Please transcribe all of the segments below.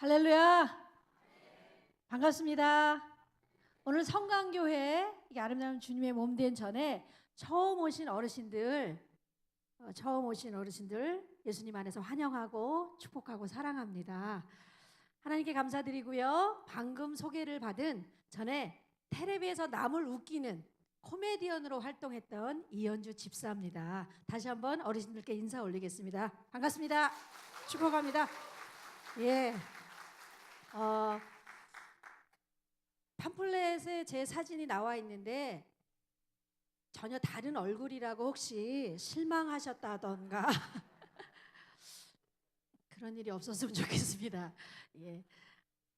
할렐루야. 반갑습니다. 오늘 성강교회 이 아름다운 주님의 몸된 전에 처음 오신 어르신들 예수님 안에서 환영하고 축복하고 사랑합니다. 하나님께 감사드리고요. 방금 소개를 받은 전에 텔레비에서 남을 웃기는 코미디언으로 활동했던 이현주 집사입니다. 다시 한번 어르신들께 인사 올리겠습니다. 반갑습니다. 축복합니다. 예. 팜플렛에 제 사진이 나와 있는데 전혀 다른 얼굴이라고 혹시 실망하셨다던가 그런 일이 없었으면 좋겠습니다. 예.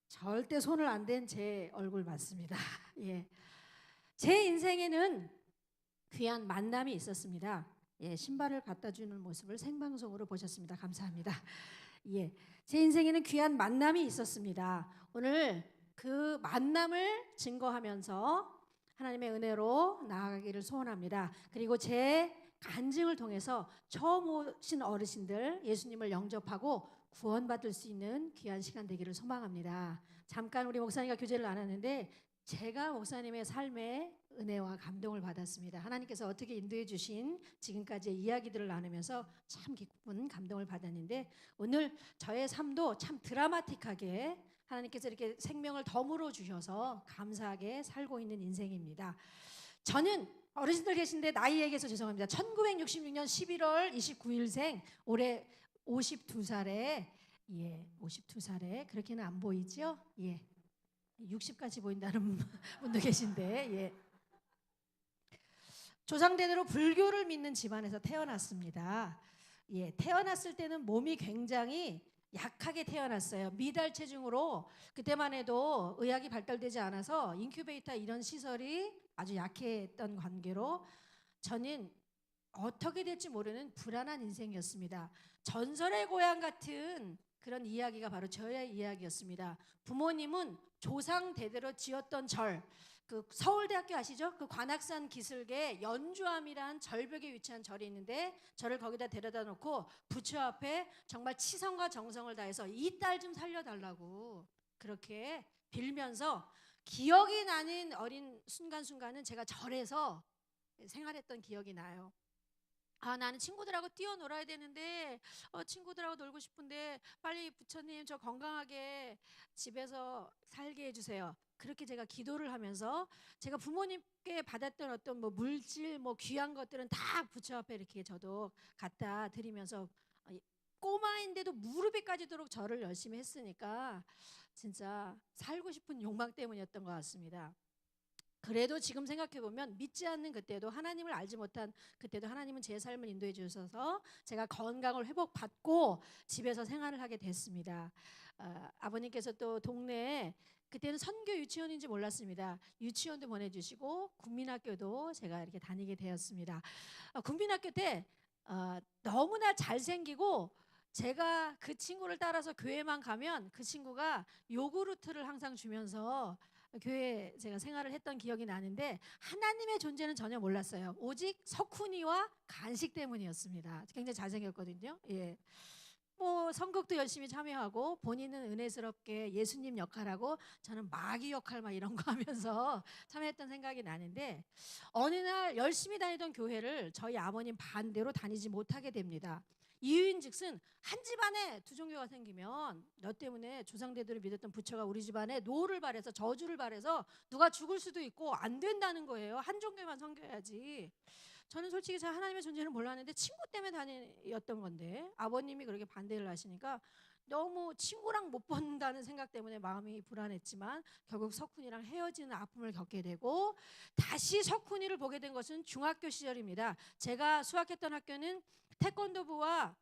절대 손을 안 댄 제 얼굴 맞습니다. 예. 제 인생에는 귀한 만남이 있었습니다. 예, 신발을 갖다 주는 모습을 생방송으로 보셨습니다. 감사합니다. 예. 제 인생에는 귀한 만남이 있었습니다. 오늘 그 만남을 증거하면서 하나님의 은혜로 나아가기를 소원합니다. 그리고 제 간증을 통해서 처음 오신 어르신들 예수님을 영접하고 구원받을 수 있는 귀한 시간 되기를 소망합니다. 잠깐 우리 목사님과 교제를 나눴는데 제가 목사님의 삶에 은혜와 감동을 받았습니다. 하나님께서 어떻게 인도해 주신 지금까지의 이야기들을 나누면서 참 기쁜 감동을 받았는데 오늘 저의 삶도 참 드라마틱하게 하나님께서 이렇게 생명을 덤으로 주셔서 감사하게 살고 있는 인생입니다. 저는 어르신들 계신데 나이 얘기해서 죄송합니다. 1966년 11월 29일생 올해 52살에 52살에 그렇게는 안 보이죠? 60까지 보인다는 분도 계신데 조상대대로 불교를 믿는 집안에서 태어났습니다. 태어났을 때는 몸이 굉장히 약하게 태어났어요. 미달 체중으로 그때만 해도 의학이 발달되지 않아서 인큐베이터 이런 시설이 아주 약했던 관계로 저는 어떻게 될지 모르는 불안한 인생이었습니다. 전설의 고향 같은 그런 이야기가 바로 저의 이야기였습니다. 부모님은 조상 대대로 지었던 절, 그 서울대학교 아시죠? 그 관악산 기슭에 연주암이란 절벽에 위치한 절이 있는데 저를 거기다 데려다 놓고 부처 앞에 정말 치성과 정성을 다해서 이 딸 좀 살려달라고 그렇게 빌면서 기억이 나는 어린 순간순간은 제가 절에서 생활했던 기억이 나요. 나는 친구들하고 뛰어놀아야 되는데 친구들하고 놀고 싶은데 빨리 부처님 저 건강하게 집에서 살게 해주세요. 그렇게 제가 기도를 하면서 제가 부모님께 받았던 어떤 뭐 물질 뭐 귀한 것들은 다 부처 앞에 이렇게 저도 갖다 드리면서 꼬마인데도 무릎에 까지도록 절을 열심히 했으니까 진짜 살고 싶은 욕망 때문이었던 것 같습니다. 그래도 지금 생각해보면 믿지 않는 그때도 하나님을 알지 못한 그때도 하나님은 제 삶을 인도해 주셔서 제가 건강을 회복받고 집에서 생활을 하게 됐습니다. 아버님께서 또 동네에 그때는 선교 유치원인지 몰랐습니다. 유치원도 보내주시고 국민학교도 제가 이렇게 다니게 되었습니다. 국민학교 때 너무나 잘생기고 제가 그 친구를 따라서 교회만 가면 그 친구가 요구르트를 항상 주면서 교회에 제가 생활을 했던 기억이 나는데 하나님의 존재는 전혀 몰랐어요. 오직 석훈이와 간식 때문이었습니다. 굉장히 잘생겼거든요. 뭐 선곡도 열심히 참여하고 본인은 은혜스럽게 예수님 역할하고 저는 마귀 역할 막 이런 거 하면서 참여했던 생각이 나는데 어느 날 열심히 다니던 교회를 저희 아버님 반대로 다니지 못하게 됩니다. 이유인즉슨 한 집안에 두 종교가 생기면 너 때문에 조상대대로 믿었던 부처가 우리 집안에 노를 바래서 저주를 바래서 누가 죽을 수도 있고 안 된다는 거예요. 한 종교만 섬겨야지. 저는 솔직히 잘 하나님의 존재를 몰랐는데 친구 때문에 다녔던 건데 아버님이 그렇게 반대를 하시니까 너무 친구랑 못 본다는 생각 때문에 마음이 불안했지만 결국 석훈이랑 헤어지는 아픔을 겪게 되고 다시 석훈이를 보게 된 것은 중학교 시절입니다. 제가 수학했던 학교는 태권도부와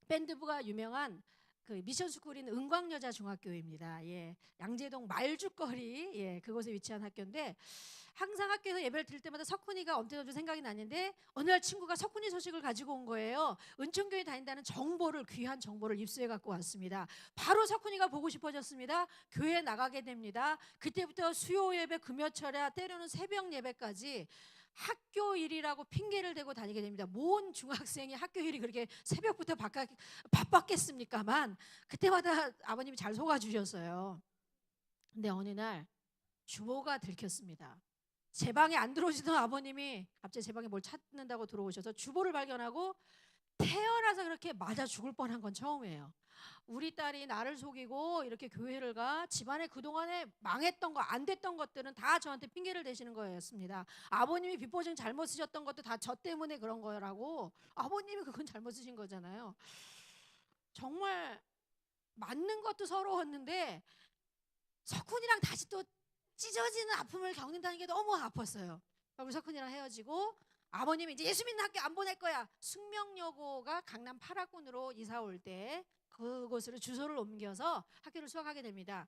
밴드부가 유명한 그 미션스쿨인 은광여자중학교입니다. 양재동 말죽거리 그곳에 위치한 학교인데 항상 학교에서 예배를 드릴 때마다 석훈이가 엄태저주 생각이 났는데 어느 날 친구가 석훈이 소식을 가지고 온 거예요. 은총교회 다닌다는 정보를 귀한 정보를 입수해 갖고 왔습니다. 바로 석훈이가 보고 싶어졌습니다. 교회에 나가게 됩니다. 그때부터 수요 예배 금요철야 때로는 새벽 예배까지 학교 일이라고 핑계를 대고 다니게 됩니다. 모은 중학생이 학교 일이 그렇게 새벽부터 바빴겠습니까만 그때마다 아버님이 잘 속아주셨어요. 근데 어느 날 주보가 들켰습니다. 제 방에 안 들어오시던 아버님이 갑자기 제 방에 뭘 찾는다고 들어오셔서 주보를 발견하고 태어나서 그렇게 맞아 죽을 뻔한 건 처음이에요. 우리 딸이 나를 속이고 이렇게 교회를 가 집안에 그동안에 망했던 거 안 됐던 것들은 다 저한테 핑계를 대시는 거였습니다. 아버님이 빚보증 잘못 쓰셨던 것도 다 저 때문에 그런 거라고. 아버님이 그건 잘못 쓰신 거잖아요. 정말 맞는 것도 서러웠는데 석훈이랑 다시 또 찢어지는 아픔을 겪는다는 게 너무 아팠어요. 그럼 석훈이랑 헤어지고 아버님이 이제 예수 믿는 학교 안 보낼 거야. 숙명여고가 강남 8학군으로 이사 올 때 그곳으로 주소를 옮겨서 학교를 수학하게 됩니다.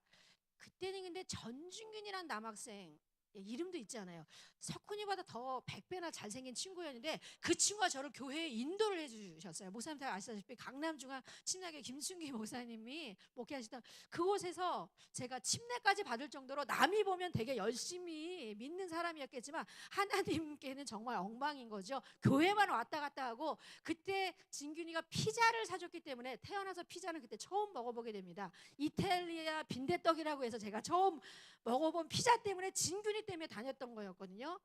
그때는 근데 전준균이란 남학생, 이름도 있잖아요. 석훈이보다 더 100배나 잘생긴 친구였는데 그 친구가 저를 교회에 인도를 해주셨어요. 목사님 다 아시다시피 강남중앙 침례교 김순기 목사님이 목회하시던 그곳에서 제가 침례까지 받을 정도로 남이 보면 되게 열심히 믿는 사람이었겠지만 하나님께는 정말 엉망인 거죠. 교회만 왔다 갔다 하고 그때 진균이가 피자를 사줬기 때문에 태어나서 피자는 그때 처음 먹어보게 됩니다. 이탈리아 빈대떡이라고 해서 제가 처음 먹어본 피자 때문에 진균이 때문에 다녔던 거였거든요.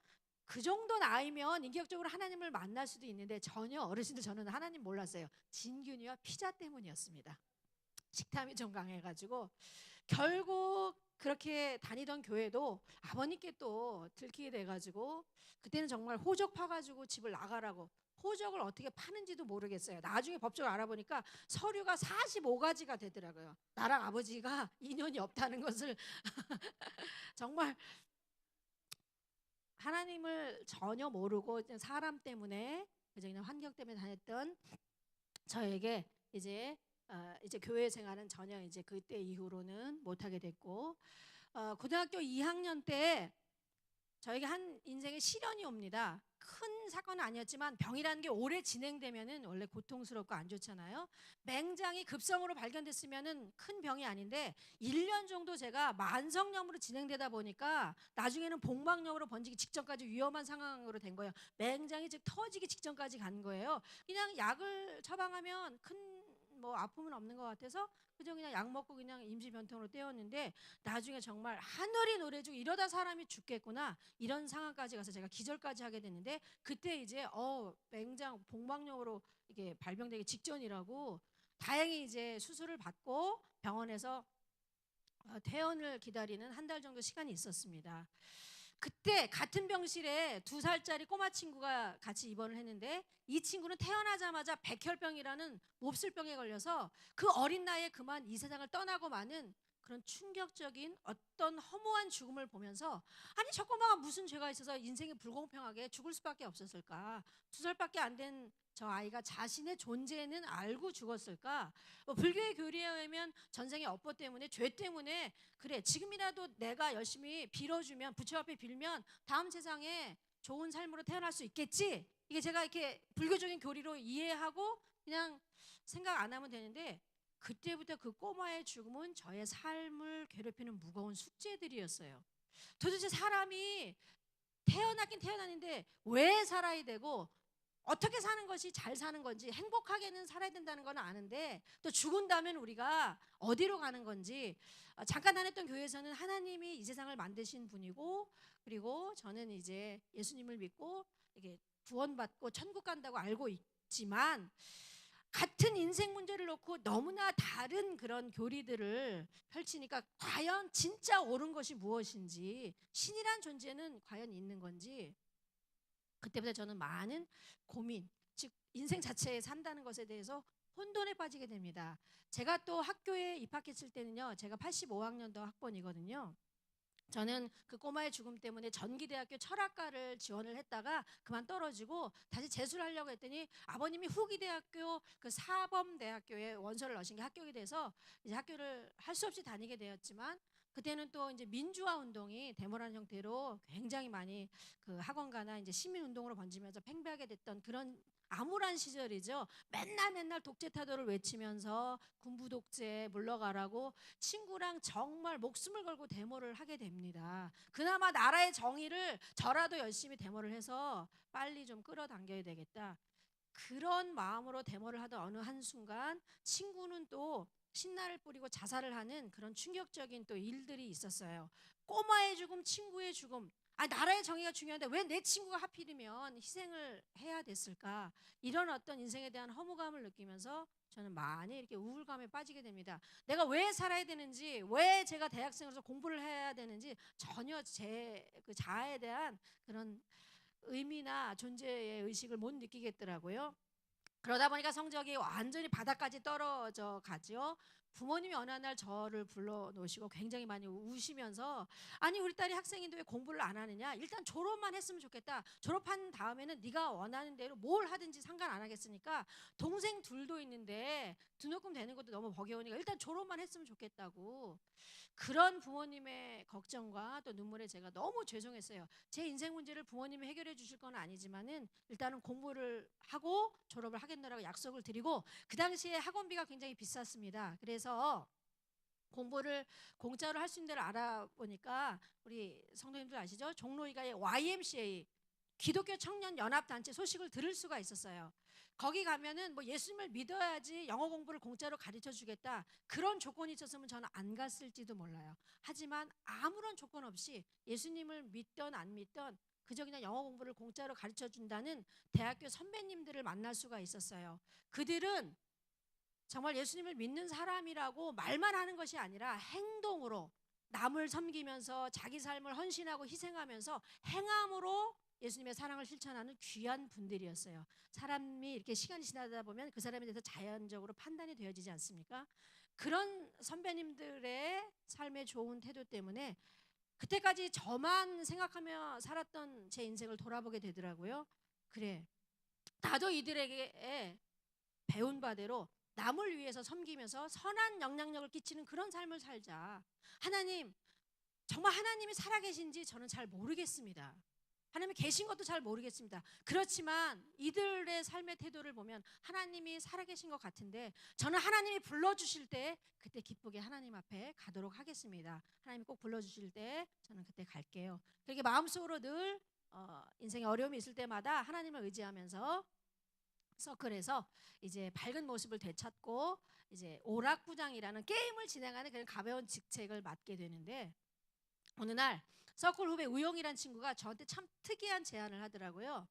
그 정도 나이면 인격적으로 하나님을 만날 수도 있는데 전혀 어르신들 저는 하나님 몰랐어요. 진균이와 피자 때문이었습니다. 식탐이 좀 강해가지고 결국 그렇게 다니던 교회도 아버님께 또 들키게 돼가지고 그때는 정말 호적 파가지고 집을 나가라고. 호적을 어떻게 파는지도 모르겠어요. 나중에 법적으로 알아보니까 서류가 45가지가 되더라고요. 나랑 아버지가 인연이 없다는 것을 정말 하나님을 전혀 모르고 사람 때문에 그냥 환경 때문에 다녔던 저에게 이제 교회 생활은 전혀 이제 그때 이후로는 못하게 됐고 고등학교 2학년 때 저에게 한 인생의 시련이 옵니다. 큰 사건은 아니었지만 병이라는 게 오래 진행되면은 원래 고통스럽고 안 좋잖아요. 맹장이 급성으로 발견됐으면은 큰 병이 아닌데 1년 정도 제가 만성염으로 진행되다 보니까 나중에는 복막염으로 번지기 직전까지 위험한 상황으로 된 거예요. 맹장이 즉 터지기 직전까지 간 거예요. 그냥 약을 처방하면 큰 뭐 아픔은 없는 것 같아서 그냥 약 먹고 그냥 임시 변통으로 떼었는데 나중에 정말 하늘이 노래주고 이러다 사람이 죽겠구나 이런 상황까지 가서 제가 기절까지 하게 됐는데 그때 이제 맹장 복막염으로 이게 발병되기 직전이라고 다행히 이제 수술을 받고 병원에서 퇴원을 기다리는 한 달 정도 시간이 있었습니다. 그때 같은 병실에 2살짜리 꼬마 친구가 같이 입원을 했는데 이 친구는 태어나자마자 백혈병이라는 몹쓸병에 걸려서 그 어린 나이에 그만 이 세상을 떠나고 마는 그런 충격적인 어떤 허무한 죽음을 보면서 아니 저 꼬마가 무슨 죄가 있어서 인생이 불공평하게 죽을 수밖에 없었을까. 2살밖에 안 된 저 아이가 자신의 존재는 알고 죽었을까. 불교의 교리에 의하면 전생의 업보 때문에 죄 때문에 그래 지금이라도 내가 열심히 빌어주면 부처 앞에 빌면 다음 세상에 좋은 삶으로 태어날 수 있겠지. 이게 제가 이렇게 불교적인 교리로 이해하고 그냥 생각 안 하면 되는데 그때부터 그 꼬마의 죽음은 저의 삶을 괴롭히는 무거운 숙제들이었어요. 도대체 사람이 태어나긴 태어났는데 왜 살아야 되고 어떻게 사는 것이 잘 사는 건지 행복하게는 살아야 된다는 건 아는데 또 죽은다면 우리가 어디로 가는 건지 잠깐 다녔던 교회에서는 하나님이 이 세상을 만드신 분이고 그리고 저는 이제 예수님을 믿고 이게 구원받고 천국 간다고 알고 있지만 같은 인생 문제를 놓고 너무나 다른 그런 교리들을 펼치니까 과연 진짜 옳은 것이 무엇인지 신이란 존재는 과연 있는 건지 그때부터 저는 많은 고민, 즉 인생 자체에 산다는 것에 대해서 혼돈에 빠지게 됩니다. 제가 또 학교에 입학했을 때는요. 제가 85학년도 학번이거든요. 저는 그 꼬마의 죽음 때문에 전기대학교 철학과를 지원을 했다가 그만 떨어지고 다시 재수를 하려고 했더니 아버님이 후기대학교 그 사범대학교에 원서를 넣으신 게 합격이 돼서 이제 학교를 할 수 없이 다니게 되었지만 그때는 또 이제 민주화 운동이 데모라는 형태로 굉장히 많이 그 학원가나 이제 시민 운동으로 번지면서 팽배하게 됐던 그런 암울한 시절이죠. 맨날 독재 타도를 외치면서 군부 독재에 물러가라고 친구랑 정말 목숨을 걸고 데모를 하게 됩니다. 그나마 나라의 정의를 저라도 열심히 데모를 해서 빨리 좀 끌어당겨야 되겠다. 그런 마음으로 데모를 하던 어느 한순간 친구는 또 신나를 뿌리고 자살을 하는 그런 충격적인 또 일들이 있었어요. 꼬마의 죽음, 친구의 죽음. 나라의 정의가 중요한데 왜 내 친구가 하필이면 희생을 해야 됐을까? 이런 어떤 인생에 대한 허무감을 느끼면서 저는 많이 이렇게 우울감에 빠지게 됩니다. 내가 왜 살아야 되는지, 왜 제가 대학생으로서 공부를 해야 되는지 전혀 제 그 자아에 대한 그런 의미나 존재의 의식을 못 느끼겠더라고요. 그러다 보니까 성적이 완전히 바닥까지 떨어져 가죠. 부모님이 어느 날 저를 불러 놓으시고 굉장히 많이 우시면서 아니 우리 딸이 학생인데 왜 공부를 안 하느냐, 일단 졸업만 했으면 좋겠다, 졸업한 다음에는 네가 원하는 대로 뭘 하든지 상관 안 하겠으니까 동생 둘도 있는데 등록금 되는 것도 너무 버거우니까 일단 졸업만 했으면 좋겠다고. 그런 부모님의 걱정과 또 눈물에 제가 너무 죄송했어요. 제 인생 문제를 부모님이 해결해 주실 건 아니지만은 일단은 공부를 하고 졸업을 하겠노라고 약속을 드리고, 그 당시에 학원비가 굉장히 비쌌습니다. 그래서 공부를 공짜로 할 수 있는 데를 알아보니까 우리 성도님들 아시죠? 종로이가의 YMCA 기독교 청년 연합단체 소식을 들을 수가 있었어요. 거기 가면은 뭐 예수님을 믿어야지 영어 공부를 공짜로 가르쳐 주겠다, 그런 조건이 있었으면 저는 안 갔을지도 몰라요. 하지만 아무런 조건 없이 예수님을 믿던 안 믿던 그저 그냥 영어 공부를 공짜로 가르쳐 준다는 대학교 선배님들을 만날 수가 있었어요. 그들은 정말 예수님을 믿는 사람이라고 말만 하는 것이 아니라 행동으로 남을 섬기면서 자기 삶을 헌신하고 희생하면서 행함으로 예수님의 사랑을 실천하는 귀한 분들이었어요. 사람이 이렇게 시간이 지나다 보면 그 사람에 대해서 자연적으로 판단이 되어지지 않습니까? 그런 선배님들의 삶의 좋은 태도 때문에 그때까지 저만 생각하며 살았던 제 인생을 돌아보게 되더라고요. 그래, 나도 이들에게 배운 바대로 남을 위해서 섬기면서 선한 영향력을 끼치는 그런 삶을 살자. 하나님, 정말 하나님이 살아계신지 저는 잘 모르겠습니다. 하나님이 계신 것도 잘 모르겠습니다. 그렇지만 이들의 삶의 태도를 보면 하나님이 살아계신 것 같은데, 저는 하나님이 불러주실 때 그때 기쁘게 하나님 앞에 가도록 하겠습니다. 하나님이 꼭 불러주실 때 저는 그때 갈게요. 그렇게 마음속으로 늘 인생에 어려움이 있을 때마다 하나님을 의지하면서 서클에서 이제 밝은 모습을 되찾고 이제 오락부장이라는 게임을 진행하는 그런 가벼운 직책을 맡게 되는데, 어느 날 서클 후배 우영이란 친구가 저한테 참 특이한 제안을 하더라고요.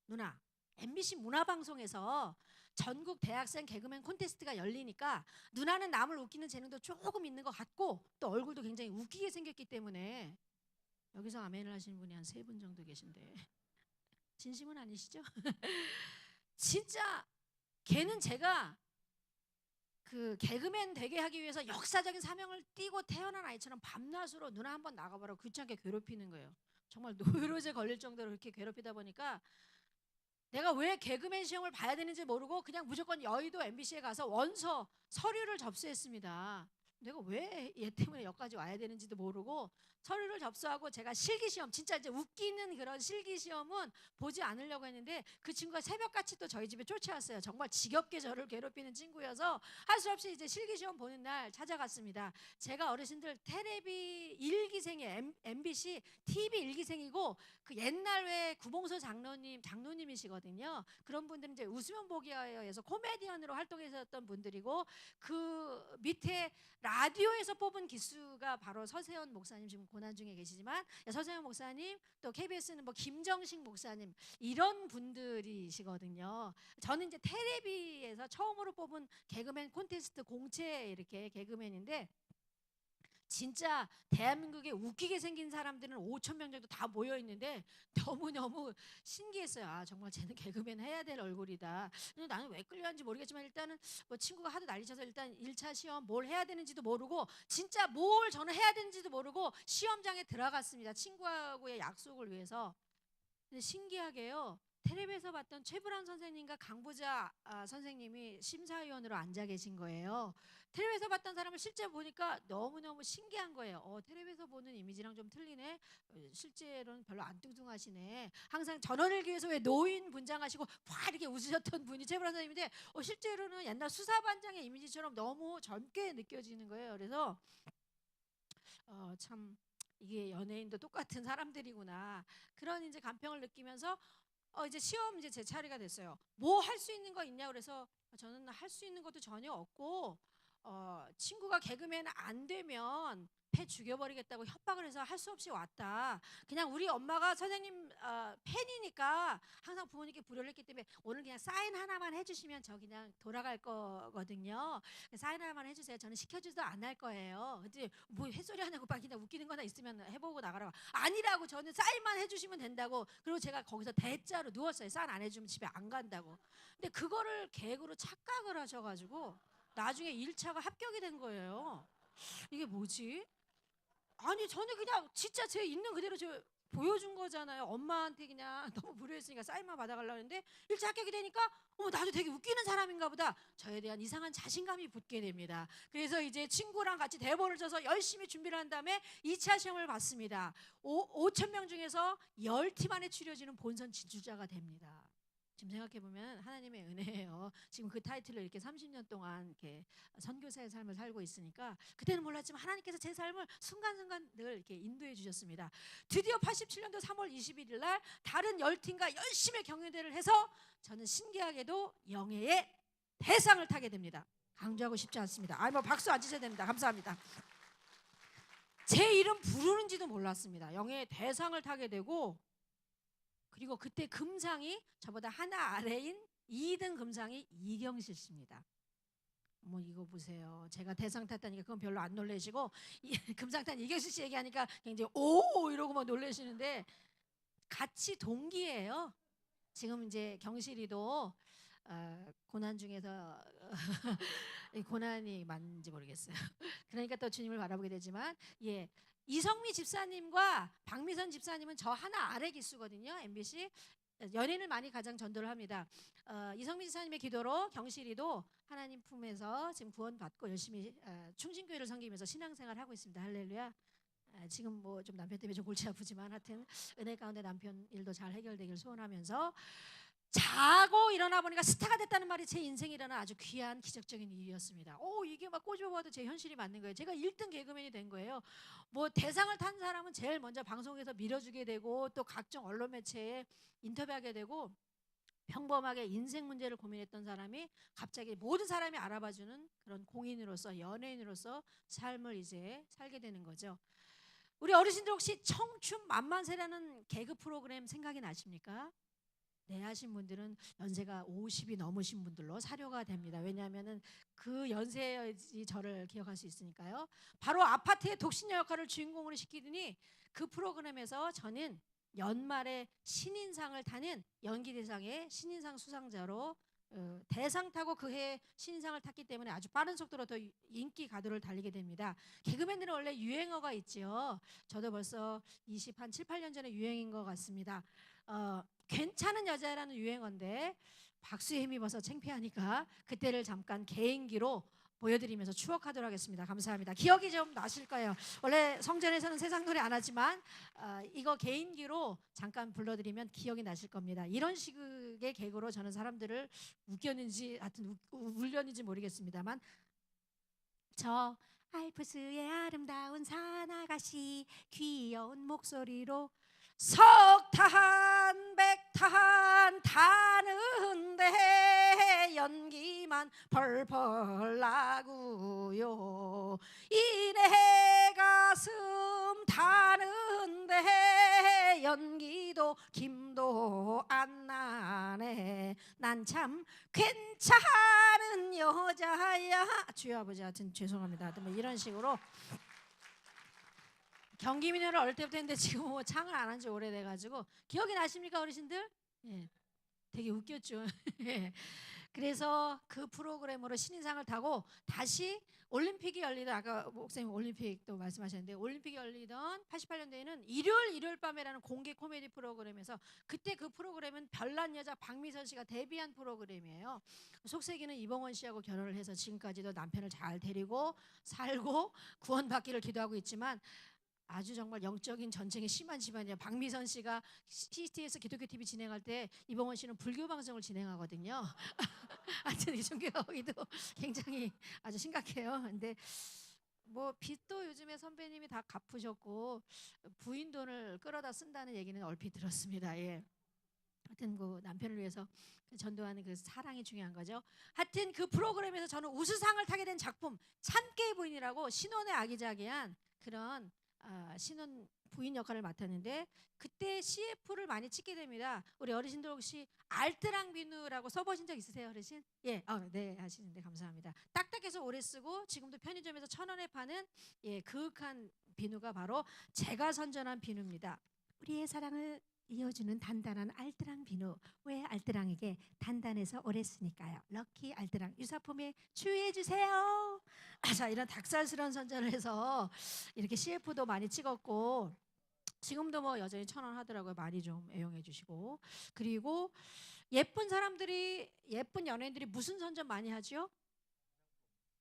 누나, MBC 문화방송에서 전국 대학생 개그맨 콘테스트가 열리니까 누나는 남을 웃기는 재능도 조금 있는 것 같고 또 얼굴도 굉장히 웃기게 생겼기 때문에. 여기서 아멘을 하시는 분이 한 3분 정도 계신데 진심은 아니시죠? 진짜 걔는 제가 그 개그맨 되게 하기 위해서 역사적인 사명을 띠고 태어난 아이처럼 밤낮으로 누나 한번 나가보라고 귀찮게 괴롭히는 거예요. 정말 노이로제 걸릴 정도로 그렇게 괴롭히다 보니까 내가 왜 개그맨 시험을 봐야 되는지 모르고 그냥 무조건 여의도 MBC에 가서 원서 서류를 접수했습니다. 내가 왜 얘 때문에 여기까지 와야 되는지도 모르고 서류를 접수하고, 제가 실기시험, 진짜 이제 웃기는 그런 실기시험은 보지 않으려고 했는데 그 친구가 새벽같이 또 저희 집에 쫓아왔어요. 정말 지겹게 저를 괴롭히는 친구여서 할 수 없이 이제 실기시험 보는 날 찾아갔습니다. 제가 어르신들 테레비 일기생이에요. MBC TV 일기생이고 그 옛날 왜 구봉서 장로님이시거든요. 그런 분들은 이제 웃으면 보기에서 코미디언으로 활동했었던 분들이고, 그 밑에 라디오에서 뽑은 기수가 바로 서세현 목사님, 지금 고난 중에 계시지만 서세현 목사님, 또 KBS는 뭐 김정식 목사님, 이런 분들이시거든요. 저는 이제 텔레비에서 처음으로 뽑은 개그맨 콘테스트 공채 이렇게 개그맨인데, 진짜 대한민국에 웃기게 생긴 사람들은 5천 명 정도 다 모여 있는데 너무너무 신기했어요. 아, 정말 쟤는 개그맨 해야 될 얼굴이다. 근데 나는 왜 끌려왔는지 모르겠지만 일단은 뭐 친구가 하도 난리쳐서 일단 1차 시험 뭘 해야 되는지도 모르고 진짜 뭘 저는 해야 되는지도 모르고 시험장에 들어갔습니다. 친구하고의 약속을 위해서. 근데 신기하게요, 텔레비에서 봤던 최불암 선생님과 강보자 선생님이 심사위원으로 앉아 계신 거예요. 텔레비에서 봤던 사람을 실제 보니까 너무너무 신기한 거예요. 텔레비에서 보는 이미지랑 좀 틀리네. 실제로는 별로 안 뚱뚱하시네. 항상 전원을 기해서 왜 노인 분장하시고 와 이렇게 웃으셨던 분이 최불암 선생님인데 실제로는 옛날 수사반장의 이미지처럼 너무 젊게 느껴지는 거예요. 그래서 참 이게 연예인도 똑같은 사람들이구나. 그런 이제 감평을 느끼면서 이제 시험 이제 제 차례가 됐어요. 뭐 할 수 있는 거 있냐 그래서 저는 할 수 있는 것도 전혀 없고 친구가 개그맨 안 되면 패 죽여버리겠다고 협박을 해서 할 수 없이 왔다. 그냥 우리 엄마가 선생님 팬이니까 항상 부모님께 불효를 했기 때문에 오늘 그냥 사인 하나만 해주시면 저 그냥 돌아갈 거거든요. 사인 하나만 해주세요. 저는 시켜주지도 안 할 거예요. 근데 뭐 햇소리 하냐고 막 그냥 웃기는 거나 있으면 해보고 나가라고. 아니라고 저는 사인만 해주시면 된다고. 그리고 제가 거기서 대자로 누웠어요. 사인 안 해주면 집에 안 간다고. 근데 그거를 개그로 착각을 하셔가지고 나중에 1차가 합격이 된 거예요. 이게 뭐지? 아니 저는 그냥 진짜 제 있는 그대로 저 보여준 거잖아요. 엄마한테 그냥 너무 무료했으니까 사인만 받아가려고 했는데 1차 합격이 되니까 나도 되게 웃기는 사람인가 보다. 저에 대한 이상한 자신감이 붙게 됩니다. 그래서 이제 친구랑 같이 대본을 써서 열심히 준비를 한 다음에 2차 시험을 봤습니다. 5천 명 중에서 10팀 안에 추려지는 본선 진출자가 됩니다. 지금 생각해보면 하나님의 은혜예요. 지금 그 타이틀로 이렇게 30년 동안 이렇게 선교사의 삶을 살고 있으니까 그때는 몰랐지만 하나님께서 제 삶을 순간순간 늘 이렇게 인도해 주셨습니다. 드디어 87년도 3월 21일 날 다른 10팀과 열심히 경연대회를 해서 저는 신기하게도 영예의 대상을 타게 됩니다. 강조하고 싶지 않습니다. 뭐 박수 안 치셔야 됩니다. 감사합니다. 제 이름 부르는지도 몰랐습니다. 영예의 대상을 타게 되고 그리고 그때 금상이 저보다 하나 아래인 2등 금상이 이경실 씨입니다. 이거 보세요. 제가 대상 탔다니까 그건 별로 안 놀라시고 금상 탄 이경실 씨 얘기하니까 굉장히 오 이러고 막 놀라시는데 같이 동기예요. 지금 이제 경실이도 고난 중에서 고난이 맞는지 모르겠어요. 그러니까 또 주님을 바라보게 되지만 이성미 집사님과 박미선 집사님은 저 하나 아래 기수거든요. MBC 연예인을 많이 가장 전도를 합니다. 이성미 집사님의 기도로 경실이도 하나님 품에서 지금 구원받고 열심히 충신교회를 섬기면서 신앙생활을 하고 있습니다. 할렐루야. 지금 뭐 좀 남편 때문에 좀 골치 아프지만 하여튼 은혜 가운데 남편 일도 잘 해결되길 소원하면서 자고 일어나 보니까 스타가 됐다는 말이 제 인생이라는 아주 귀한 기적적인 일이었습니다. 이게 막 꼬집어봐도 제 현실이 맞는 거예요. 제가 1등 개그맨이 된 거예요. 뭐 대상을 탄 사람은 제일 먼저 방송에서 밀어주게 되고 또 각종 언론 매체에 인터뷰하게 되고 평범하게 인생 문제를 고민했던 사람이 갑자기 모든 사람이 알아봐주는 그런 공인으로서 연예인으로서 삶을 이제 살게 되는 거죠. 우리 어르신들 혹시 청춘 만만세라는 개그 프로그램 생각이 나십니까? 네, 하신 분들은 연세가 50이 넘으신 분들로 사료가 됩니다. 왜냐하면 그 연세의 저를 기억할 수 있으니까요. 바로 아파트의 독신녀 역할을 주인공으로 시키더니 그 프로그램에서 저는 연말에 신인상을 타는 연기대상의 신인상 수상자로 대상 타고 그해 신인상을 탔기 때문에 아주 빠른 속도로 더 인기 가도를 달리게 됩니다. 개그맨들은 원래 유행어가 있죠. 저도 벌써 7, 8년 전에 유행인 것 같습니다. 괜찮은 여자라는 유행어인데 박수에 힘입어서 창피하니까 그때를 잠깐 개인기로 보여드리면서 추억하도록 하겠습니다. 감사합니다. 기억이 좀 나실 거예요. 원래 성전에서는 세상 노래 안 하지만 이거 개인기로 잠깐 불러드리면 기억이 나실 겁니다. 이런 식의 개그로 저는 사람들을 웃겼는지 하여튼 울렸는지 모르겠습니다만 저 알프스의 아름다운 산아가씨 귀여운 목소리로 석탄 백탄 타는데 연기만 펄펄 나고요 이내 가슴 타는데 연기도 김도 안 나네 난 참 괜찮은 여자야 주여 아버지 하여튼 죄송합니다 하여튼 뭐 이런 식으로 경기민요를 어릴 때부터 했는데 지금 뭐 창을 안 한 지 오래돼가지고 기억이 나십니까 어르신들? 예, 되게 웃겼죠. 예. 그래서 그 프로그램으로 신인상을 타고 다시 올림픽이 열리던, 아까 목사님 올림픽도 말씀하셨는데, 올림픽이 열리던 88년도에는 일요일 밤에라는 공개 코미디 프로그램에서, 그때 그 프로그램은 별난 여자 박미선 씨가 데뷔한 프로그램이에요. 속세기는 이봉원 씨하고 결혼을 해서 지금까지도 남편을 잘 데리고 살고 구원받기를 기도하고 있지만, 아주 정말 영적인 전쟁이 심한 집안이에요. 박미선 씨가 CT에서 기독교 TV 진행할 때 이봉원 씨는 불교 방송을 진행하거든요. 하여튼 이 종교기도 굉장히 아주 심각해요. 근데 뭐 빚도 요즘에 선배님이 다 갚으셨고 부인 돈을 끌어다 쓴다는 얘기는 얼핏 들었습니다. 예. 하여튼 그 남편을 위해서 전도하는 그 사랑이 중요한 거죠. 하여튼 그 프로그램에서 저는 우수상을 타게 된 작품 참깨의 부인이라고 신혼의 아기자기한 그런 신혼 부인 역할을 맡았는데, 그때 CF를 많이 찍게 됩니다. 우리 어르신들 혹시 알뜰한 비누라고 써보신 적 있으세요, 어르신? 예, 네 하시는데 감사합니다. 딱딱해서 오래 쓰고 지금도 편의점에서 1,000원에 파는 그윽한 비누가 바로 제가 선전한 비누입니다. 우리의 사랑을 이어주는 단단한 알뜰한 비누. 왜 알뜰랑에게? 단단해서 오래 쓰니까요. 럭키 알뜰랑 유사품에 주의해 주세요. 자, 이런 닭살스러운 선전을 해서 이렇게 CF도 많이 찍었고, 지금도 뭐 여전히 1,000원 하더라고요. 많이 좀 애용해 주시고. 그리고 예쁜 사람들이, 예쁜 연예인들이 무슨 선전 많이 하죠?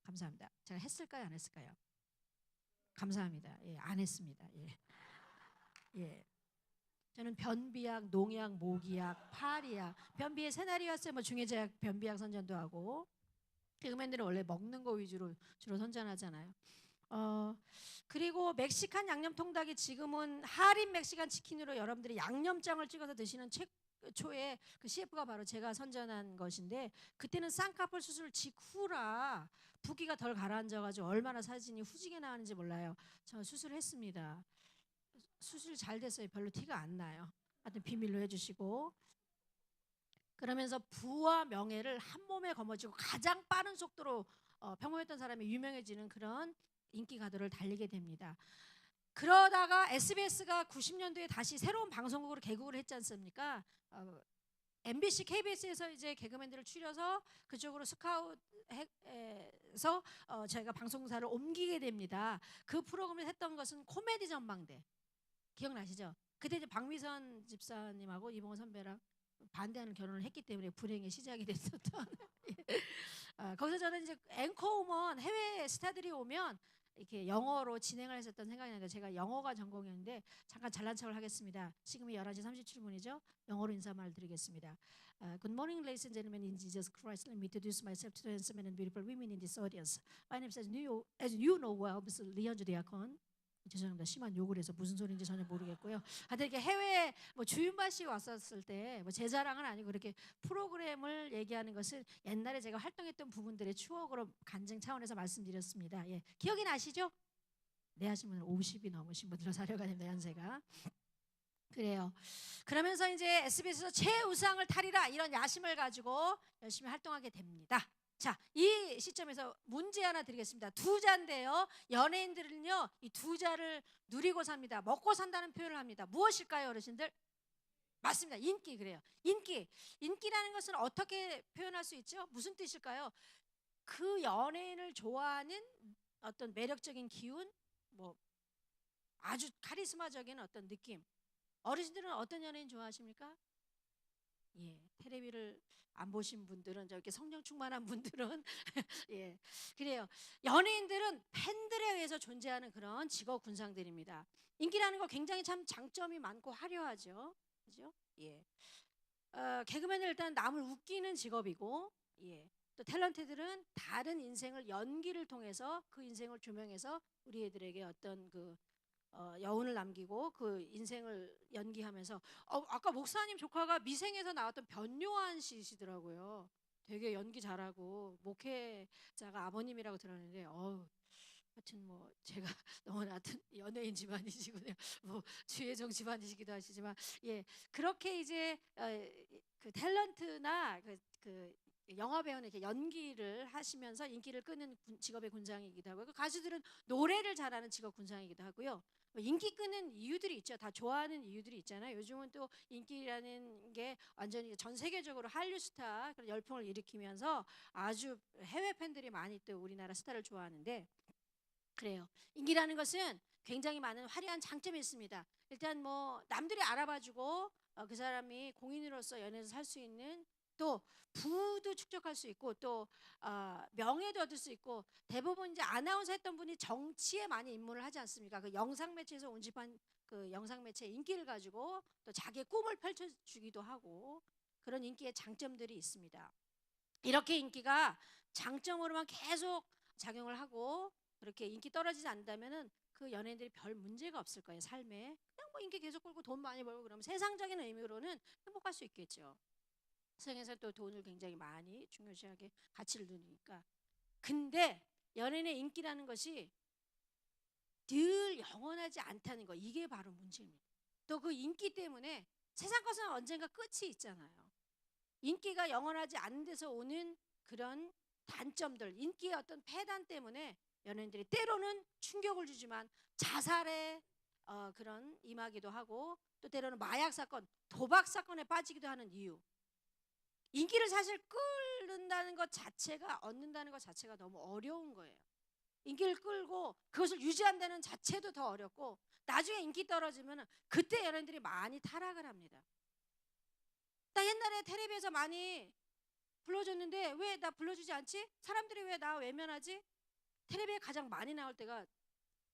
감사합니다. 제가 했을까요, 안 했을까요? 감사합니다. 예, 안 했습니다. 예. 예. 저는 변비약, 농약, 모기약, 파리약, 변비의 새날이었어요. 뭐 중해제약, 변비약 선전도 하고. 개그맨들은 원래 먹는 거 위주로 주로 선전하잖아요. 그리고 멕시칸 양념 통닭이 지금은 할인 멕시칸 치킨으로 여러분들이 양념장을 찍어서 드시는 최초의 그 CF가 바로 제가 선전한 것인데, 그때는 쌍꺼풀 수술 직후라 붓기가 덜 가라앉아가지고 얼마나 사진이 후지게 나왔는지 몰라요. 저 수술했습니다. 수술 잘 됐어요. 별로 티가 안 나요. 하여튼 비밀로 해주시고, 그러면서 부와 명예를 한 몸에 거머쥐고 가장 빠른 속도로 평범했던 사람이 유명해지는 그런 인기 가도를 달리게 됩니다. 그러다가 SBS가 90년도에 다시 새로운 방송국으로 개국을 했지 않습니까? MBC, KBS에서 이제 개그맨들을 추려서 그쪽으로 스카웃해서 저희가 방송사를 옮기게 됩니다. 그 프로그램을 했던 것은 코미디 전망대. 기억나시죠? 그때 이제 박미선 집사님하고 이봉원 선배랑 반대하는 결혼을 했기 때문에 불행의 시작이 됐었던. 거기서 저는 이제 앵커우먼 해외 스타들이 오면 이렇게 영어로 진행을 했었던 생각이 나는데, 제가 영어가 전공이었는데 잠깐 잘난 척을 하겠습니다. 지금이 11시 37분이죠. 영어로 인사말 드리겠습니다. Good morning, ladies and gentlemen in Jesus Christ. Let me introduce myself to the handsome and beautiful women in this audience. My name is, as you know well, Mr. 리현주 디아콘. 죄송합니다. 심한 욕을 해서 무슨 소리인지 전혀 모르겠고요. 하여튼 이렇게 해외 뭐 주윤발 씨 왔었을 때 뭐 제 자랑은 아니고 그렇게 프로그램을 얘기하는 것은 옛날에 제가 활동했던 부분들의 추억으로 간증 차원에서 말씀드렸습니다. 예, 기억이 나시죠? 네 하신 분은 50이 넘으신 분들로 사려가 됩니다. 연세가. 그래요. 그러면서 이제 SBS에서 최우수상을 타리라 이런 야심을 가지고 열심히 활동하게 됩니다. 자, 이 시점에서 문제 하나 드리겠습니다. 두자인데요. 연예인들은요, 이 두자를 누리고 삽니다. 먹고 산다는 표현을 합니다. 무엇일까요, 어르신들? 맞습니다. 인기. 그래요. 인기. 인기라는 것은 어떻게 표현할 수 있죠? 무슨 뜻일까요? 그 연예인을 좋아하는 어떤 매력적인 기운, 뭐 아주 카리스마적인 어떤 느낌. 어르신들은 어떤 연예인 좋아하십니까? 예, 텔레비를 안 보신 분들은, 저렇게 성령 충만한 분들은 예, 그래요. 연예인들은 팬들에 의해서 존재하는 그런 직업 군상들입니다. 인기라는 거 굉장히 참 장점이 많고 화려하죠, 그죠? 예, 개그맨은 일단 남을 웃기는 직업이고, 예, 또 탤런트들은 다른 인생을 연기를 통해서 그 인생을 조명해서 우리 애들에게 어떤 그 여운을 남기고 그 인생을 연기하면서, 아까 목사님 조카가 미생에서 나왔던 변요한 씨시더라고요. 되게 연기 잘하고 목회자가 아버님이라고 들었는데, 하여튼 뭐 제가 너무나 하여튼 연예인 집안이시고요. 뭐 주혜정 집안이시기도 하시지만, 예, 그렇게 이제 그 탤런트나 그 영화 배우는 이렇게 연기를 하시면서 인기를 끄는 직업의 군장이기도 하고요. 그 가수들은 노래를 잘하는 직업 군장이기도 하고요. 뭐 인기 끄는 이유들이 있죠. 다 좋아하는 이유들이 있잖아요. 요즘은 또 인기라는 게 완전히 전 세계적으로 한류 스타 그런 열풍을 일으키면서 아주 해외 팬들이 많이 또 우리나라 스타를 좋아하는데, 그래요. 인기라는 것은 굉장히 많은 화려한 장점이 있습니다. 일단 뭐 남들이 알아봐주고 그 사람이 공인으로서 연예에서 살 수 있는, 또 부도 축적할 수 있고, 또 명예도 얻을 수 있고, 대부분 이제 아나운서 했던 분이 정치에 많이 입문을 하지 않습니까? 그 영상 매체에서 운집한 그 영상 매체의 인기를 가지고 또 자기의 꿈을 펼쳐주기도 하고, 그런 인기의 장점들이 있습니다. 이렇게 인기가 장점으로만 계속 작용을 하고 그렇게 인기 떨어지지 않는다면은 그 연예인들이 별 문제가 없을 거예요. 삶에 그냥 뭐 인기 계속 끌고 돈 많이 벌고 그러면 세상적인 의미로는 행복할 수 있겠죠. 세상에서 또 돈을 굉장히 많이 중요시하게 가치를 두니까. 근데 연예인의 인기라는 것이 늘 영원하지 않다는 거, 이게 바로 문제입니다. 또 그 인기 때문에 세상 것은 언젠가 끝이 있잖아요. 인기가 영원하지 않는 데서 오는 그런 단점들, 인기의 어떤 폐단 때문에 연예인들이 때로는 충격을 주지만 자살에 그런 임하기도 하고, 또 때로는 마약 사건, 도박 사건에 빠지기도 하는 이유. 인기를 사실 끌는다는 것 자체가, 얻는다는 것 자체가 너무 어려운 거예요. 인기를 끌고 그것을 유지한다는 자체도 더 어렵고, 나중에 인기 떨어지면 그때 연예인들이 많이 타락을 합니다. 나 옛날에 텔레비에서 많이 불러줬는데 왜 나 불러주지 않지? 사람들이 왜 나 외면하지? 텔레비에 가장 많이 나올 때가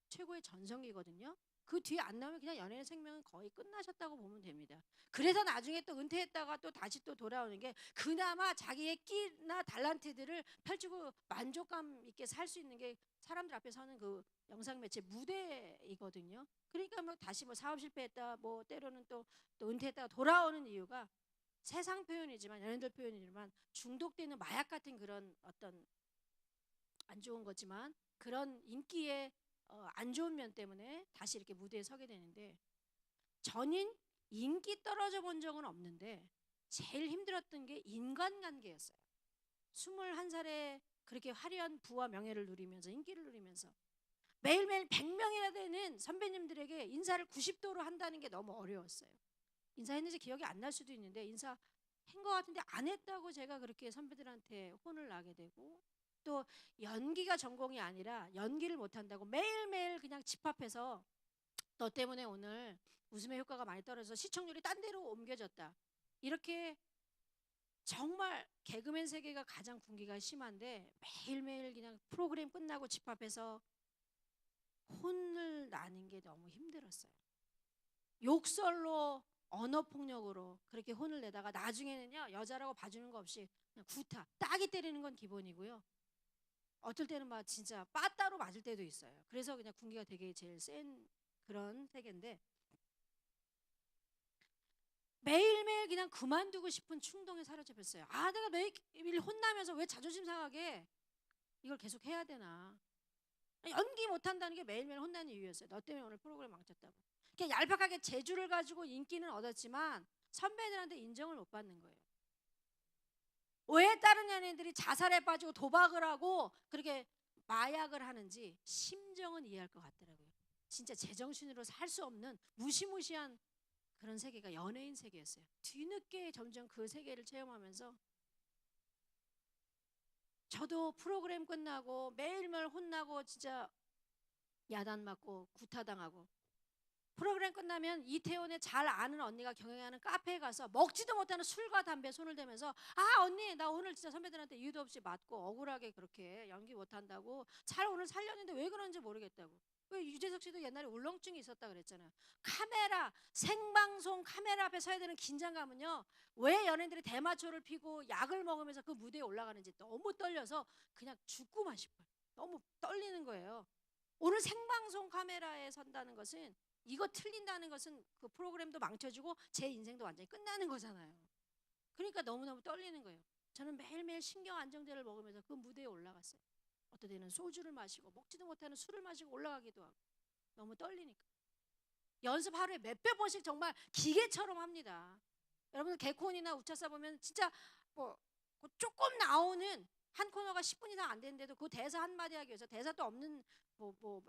최고의 전성기거든요. 그 뒤에 안 나오면 그냥 연예인 생명은 거의 끝나셨다고 보면 됩니다. 그래서 나중에 또 은퇴했다가 또 다시 또 돌아오는 게 그나마 자기의 끼나 달란트들을 펼치고 만족감 있게 살 수 있는 게 사람들 앞에 서는 그 영상 매체 무대이거든요. 그러니까 뭐 다시 뭐 사업 실패했다, 뭐 때로는 또 은퇴했다가 돌아오는 이유가 세상 표현이지만, 연예인들 표현이지만 중독되는 마약 같은 그런 어떤 안 좋은 거지만 그런 인기의 안 좋은 면 때문에 다시 이렇게 무대에 서게 되는데, 저는 인기 떨어져 본 적은 없는데 제일 힘들었던 게 인간관계였어요. 21살에 그렇게 화려한 부와 명예를 누리면서, 인기를 누리면서 매일매일 100명이나 되는 선배님들에게 인사를 90도로 한다는 게 너무 어려웠어요. 인사했는지 기억이 안 날 수도 있는데 인사한 것 같은데 안 했다고 제가 그렇게 선배들한테 혼을 나게 되고, 또 연기가 전공이 아니라 연기를 못한다고 매일매일 그냥 집합해서 너 때문에 오늘 웃음의 효과가 많이 떨어져서 시청률이 딴 데로 옮겨졌다, 이렇게 정말 개그맨 세계가 가장 군기가 심한데 매일매일 그냥 프로그램 끝나고 집합해서 혼을 나는 게 너무 힘들었어요. 욕설로, 언어폭력으로 그렇게 혼을 내다가 나중에는요, 여자라고 봐주는 거 없이 그냥 구타, 따기 때리는 건 기본이고요. 어떨 때는 막 진짜 빠따로 맞을 때도 있어요. 그래서 그냥 군기가 되게 제일 센 그런 세계인데, 매일매일 그냥 그만두고 싶은 충동에 사로잡혔어요. 아, 내가 매일 혼나면서 왜 자존심 상하게 이걸 계속 해야 되나. 연기 못한다는 게 매일매일 혼나는 이유였어요. 너 때문에 오늘 프로그램 망쳤다고. 그냥 얄팍하게 재주를 가지고 인기는 얻었지만 선배들한테 인정을 못 받는 거예요. 왜 다른 연예인들이 자살에 빠지고 도박을 하고 그렇게 마약을 하는지 심정은 이해할 것 같더라고요. 진짜 제정신으로 살 수 없는 무시무시한 그런 세계가 연예인 세계였어요. 뒤늦게 점점 그 세계를 체험하면서 저도 프로그램 끝나고 매일매일 혼나고 진짜 야단 맞고 구타당하고, 프로그램 끝나면 이태원에 잘 아는 언니가 경영하는 카페에 가서 먹지도 못하는 술과 담배에 손을 대면서 아 언니 나 오늘 진짜 선배들한테 이유도 없이 맞고 억울하게 그렇게 연기 못한다고 잘 오늘 살렸는데 왜 그런지 모르겠다고. 왜 유재석 씨도 옛날에 울렁증이 있었다 그랬잖아요. 카메라, 생방송 카메라 앞에 서야 되는 긴장감은요, 왜 연예인들이 대마초를 피고 약을 먹으면서 그 무대에 올라가는지 너무 떨려서 그냥 죽고만 싶어요. 너무 떨리는 거예요. 오늘 생방송 카메라에 선다는 것은, 이거 틀린다는 것은 그 프로그램도 망쳐지고 제 인생도 완전히 끝나는 거잖아요. 그러니까 너무너무 떨리는 거예요. 저는 매일매일 신경 안정제를 먹으면서 그 무대에 올라갔어요. 어떤 때는 소주를 마시고 먹지도 못하는 술을 마시고 올라가기도 하고 너무 떨리니까. 연습 하루에 몇백 번씩 정말 기계처럼 합니다. 여러분 개콘이나 우차사 보면 진짜 뭐 그 조금 나오는 한 코너가 10분 이상 안 되는데도 그 대사 한마디 하기 위해서 대사도 없는 뭐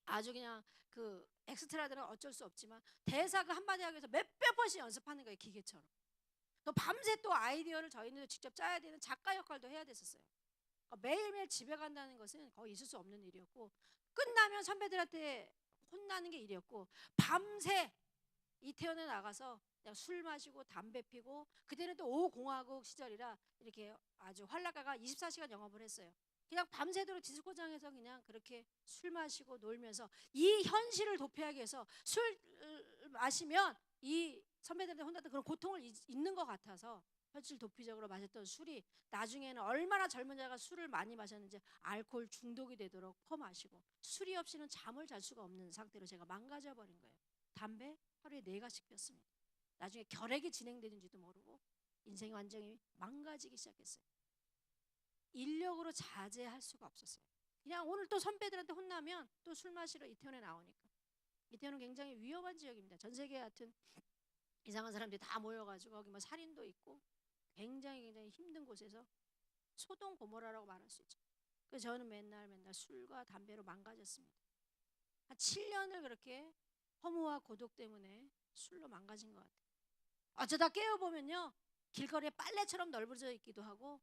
아주 그냥 그 엑스트라들은 어쩔 수 없지만 대사 그 한마디 하기 위해서 몇백 번씩 연습하는 거예요. 기계처럼. 또 밤새 또 아이디어를 저희는 직접 짜야 되는 작가 역할도 해야 됐었어요. 그러니까 매일매일 집에 간다는 것은 거의 있을 수 없는 일이었고 끝나면 선배들한테 혼나는 게 일이었고 밤새 이태원에 나가서 그냥 술 마시고 담배 피고 그때는 또 오공화국 시절이라 이렇게 아주 활락가가 24시간 영업을 했어요. 그냥 밤새도록 디스코장에서 그냥 그렇게 술 마시고 놀면서 이 현실을 도피하기 위해서 술 마시면 이 선배들한테 혼났던 그런 고통을 잊는 것 같아서 현실 도피적으로 마셨던 술이 나중에는 얼마나 젊은 자가 술을 많이 마셨는지 알코올 중독이 되도록 퍼마시고 술이 없이는 잠을 잘 수가 없는 상태로 제가 망가져 버린 거예요. 담배 하루에 4가씩 폈습니다. 나중에 결핵이 진행되는지도 모르고 인생이 완전히 망가지기 시작했어요. 인력으로 자제할 수가 없었어요. 그냥 오늘 또 선배들한테 혼나면 또 술 마시러 이태원에 나오니까. 이태원은 굉장히 위험한 지역입니다. 전 세계 같은 이상한 사람들이 다 모여가지고 거기 뭐 살인도 있고 굉장히 힘든 곳에서 소동 고모라라고 말할 수 있죠. 그래서 저는 맨날 술과 담배로 망가졌습니다. 한 7년을 그렇게 허무와 고독 때문에 술로 망가진 것 같아요. 어쩌다 깨어보면요 길거리에 빨래처럼 널브러져 있기도 하고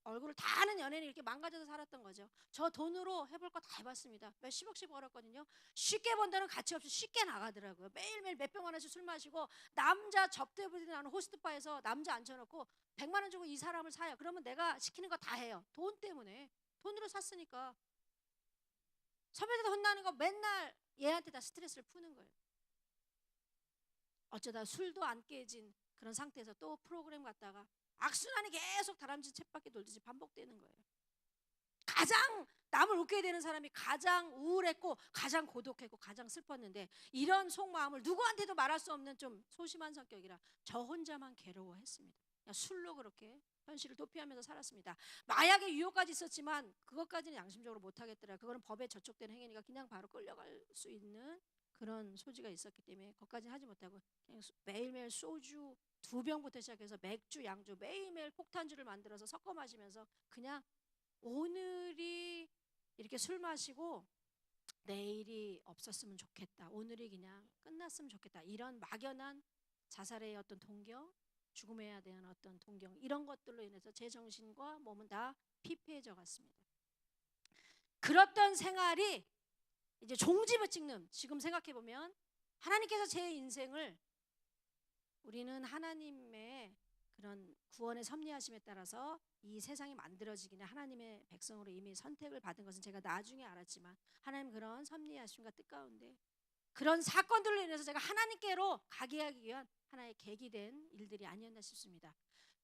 얼굴을 다 아는 연예인이 이렇게 망가져서 살았던 거죠. 저 돈으로 해볼 거 다 해봤습니다. 몇십억씩 벌었거든요. 쉽게 번다는 가치 없이 쉽게 나가더라고요. 매일매일 몇 병 하나씩 술 마시고 남자 접대 부대 나는 호스트바에서 남자 앉혀놓고 100만 원 주고 이 사람을 사요. 그러면 내가 시키는 거 다 해요. 돈 때문에. 돈으로 샀으니까. 선배들 혼나는 거 맨날 얘한테 다 스트레스를 푸는 거예요. 어쩌다 술도 안 깨진 그런 상태에서 또 프로그램 갔다가 악순환이 계속 다람쥐 쳇바퀴 돌듯이 반복되는 거예요. 가장 남을 웃게 되는 사람이 가장 우울했고 가장 고독했고 가장 슬펐는데 이런 속마음을 누구한테도 말할 수 없는 좀 소심한 성격이라 저 혼자만 괴로워했습니다. 그냥 술로 그렇게 현실을 도피하면서 살았습니다. 마약의 유혹까지 있었지만 그것까지는 양심적으로 못하겠더라. 그거는 법에 저촉된 행위니까 그냥 바로 끌려갈 수 있는 그런 소지가 있었기 때문에 그것까지는 하지 못하고 그냥 매일매일 소주 2병부터 시작해서 맥주, 양주 매일매일 폭탄주를 만들어서 섞어 마시면서 그냥 오늘이 이렇게 술 마시고 내일이 없었으면 좋겠다. 오늘이 그냥 끝났으면 좋겠다. 이런 막연한 자살의 어떤 동경, 죽음에 대한 어떤 동경 이런 것들로 인해서 제 정신과 몸은 다 피폐해져 갔습니다. 그렇던 생활이 이제 종지부 찍는 지금 생각해 보면 하나님께서 제 인생을 우리는 하나님의 그런 구원의 섭리하심에 따라서 이 세상이 만들어지기는 하나님의 백성으로 이미 선택을 받은 것은 제가 나중에 알았지만 하나님 그런 섭리하심과 뜻 가운데 그런 사건들로 인해서 제가 하나님께로 가게 하기 위한 하나의 계기 된 일들이 아니었나 싶습니다.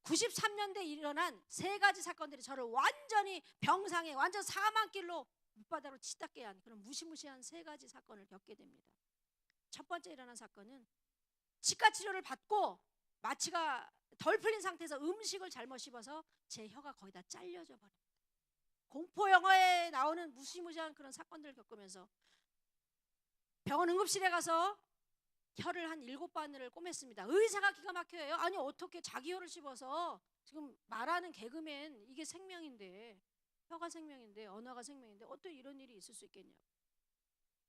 93년대에 일어난 3가지 사건들이 저를 완전히 병상에 완전 사망길로 밑바닥으로 치닫게 한 그런 무시무시한 3가지 사건을 겪게 됩니다. 첫 번째 일어난 사건은 치과 치료를 받고 마취가 덜 풀린 상태에서 음식을 잘못 씹어서 제 혀가 거의 다 잘려져 버립니다. 공포 영화에 나오는 무시무시한 그런 사건들을 겪으면서 병원 응급실에 가서 혀를 한 7바늘을 꿰맸습니다. 의사가 기가 막혀요. 아니 어떻게 자기 혀를 씹어서 지금 말하는 개그맨 이게 생명인데 혀가 생명인데 언어가 생명인데 어떻게 이런 일이 있을 수 있겠냐고.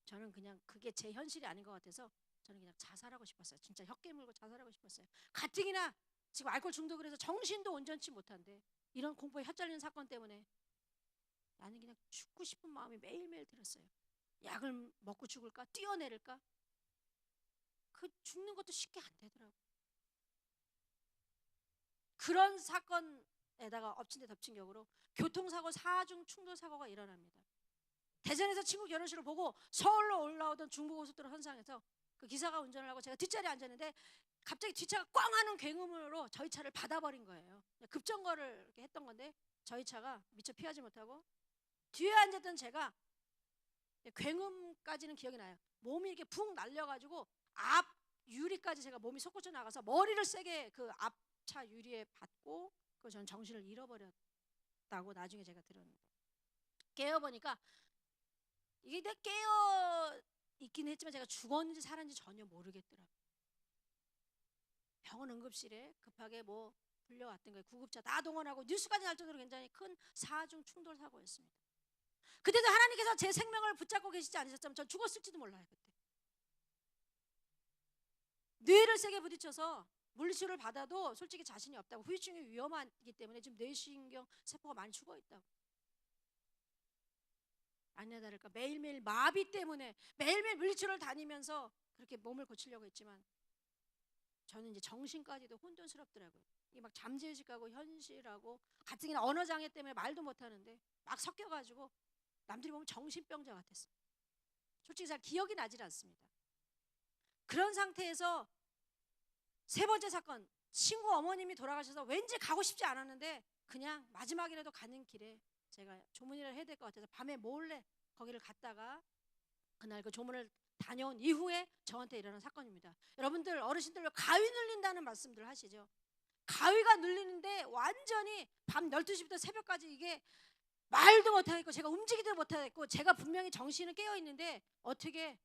저는 그냥 그게 제 현실이 아닌 것 같아서 저는 그냥 자살하고 싶었어요. 진짜 혀 깨물고 자살하고 싶었어요. 가뜩이나 지금 알코올 중독을 해서 정신도 온전치 못한데 이런 공포에 혀 잘리는 사건 때문에 나는 그냥 죽고 싶은 마음이 매일매일 들었어요. 약을 먹고 죽을까? 뛰어내릴까? 그 죽는 것도 쉽게 안 되더라고. 그런 사건에다가 엎친 데 덮친 격으로 교통사고 4중 충돌사고가 일어납니다. 대전에서 친구 결혼식을 보고 서울로 올라오던 중부고속도로 선상에서 그 기사가 운전을 하고 제가 뒷자리에 앉았는데 갑자기 뒷차가 꽝 하는 굉음으로 저희 차를 받아버린 거예요. 급정거를 이렇게 했던 건데 저희 차가 미처 피하지 못하고 뒤에 앉았던 제가 굉음까지는 기억이 나요. 몸이 이렇게 푹 날려가지고 앞 유리까지 제가 몸이 솟구쳐 나가서 머리를 세게 그 앞차 유리에 받고 그 저는 정신을 잃어버렸다고 나중에 제가 들었는데 깨어보니까 이게 내 깨어 있긴 했지만 제가 죽었는지 살았는지 전혀 모르겠더라고요. 병원 응급실에 급하게 뭐 불려왔던 거예요. 구급차 다 동원하고 뉴스까지 날 정도로 굉장히 큰 사중 충돌 사고였습니다. 그때도 하나님께서 제 생명을 붙잡고 계시지 않으셨다면 전 죽었을지도 몰라요. 그때 뇌를 세게 부딪혀서 물리치료를 받아도 솔직히 자신이 없다고, 후유증이 위험하기 때문에 지금 뇌신경 세포가 많이 죽어있다고. 아니나 다를까 매일매일 마비 때문에 매일매일 물리치료를 다니면서 그렇게 몸을 고치려고 했지만 저는 이제 정신까지도 혼돈스럽더라고요. 이게 막 잠재의식하고 현실하고 가뜩이나 언어 장애 때문에 말도 못하는데 막 섞여가지고 남들이 보면 정신병자 같았어요. 솔직히 잘 기억이 나질 않습니다. 그런 상태에서 세 번째 사건, 친구 어머님이 돌아가셔서 왠지 가고 싶지 않았는데 그냥 마지막이라도 가는 길에 제가 조문이라도 해야 될 것 같아서 밤에 몰래 거기를 갔다가 그날 그 조문을 다녀온 이후에 저한테 일어난 사건입니다. 여러분들 어르신들 가위 눌린다는 말씀들 하시죠. 가위가 눌리는데 완전히 밤 12시부터 새벽까지 이게 말도 못하겠고 제가 움직이지도 못하겠고 제가 분명히 정신은 깨어있는데 어떻게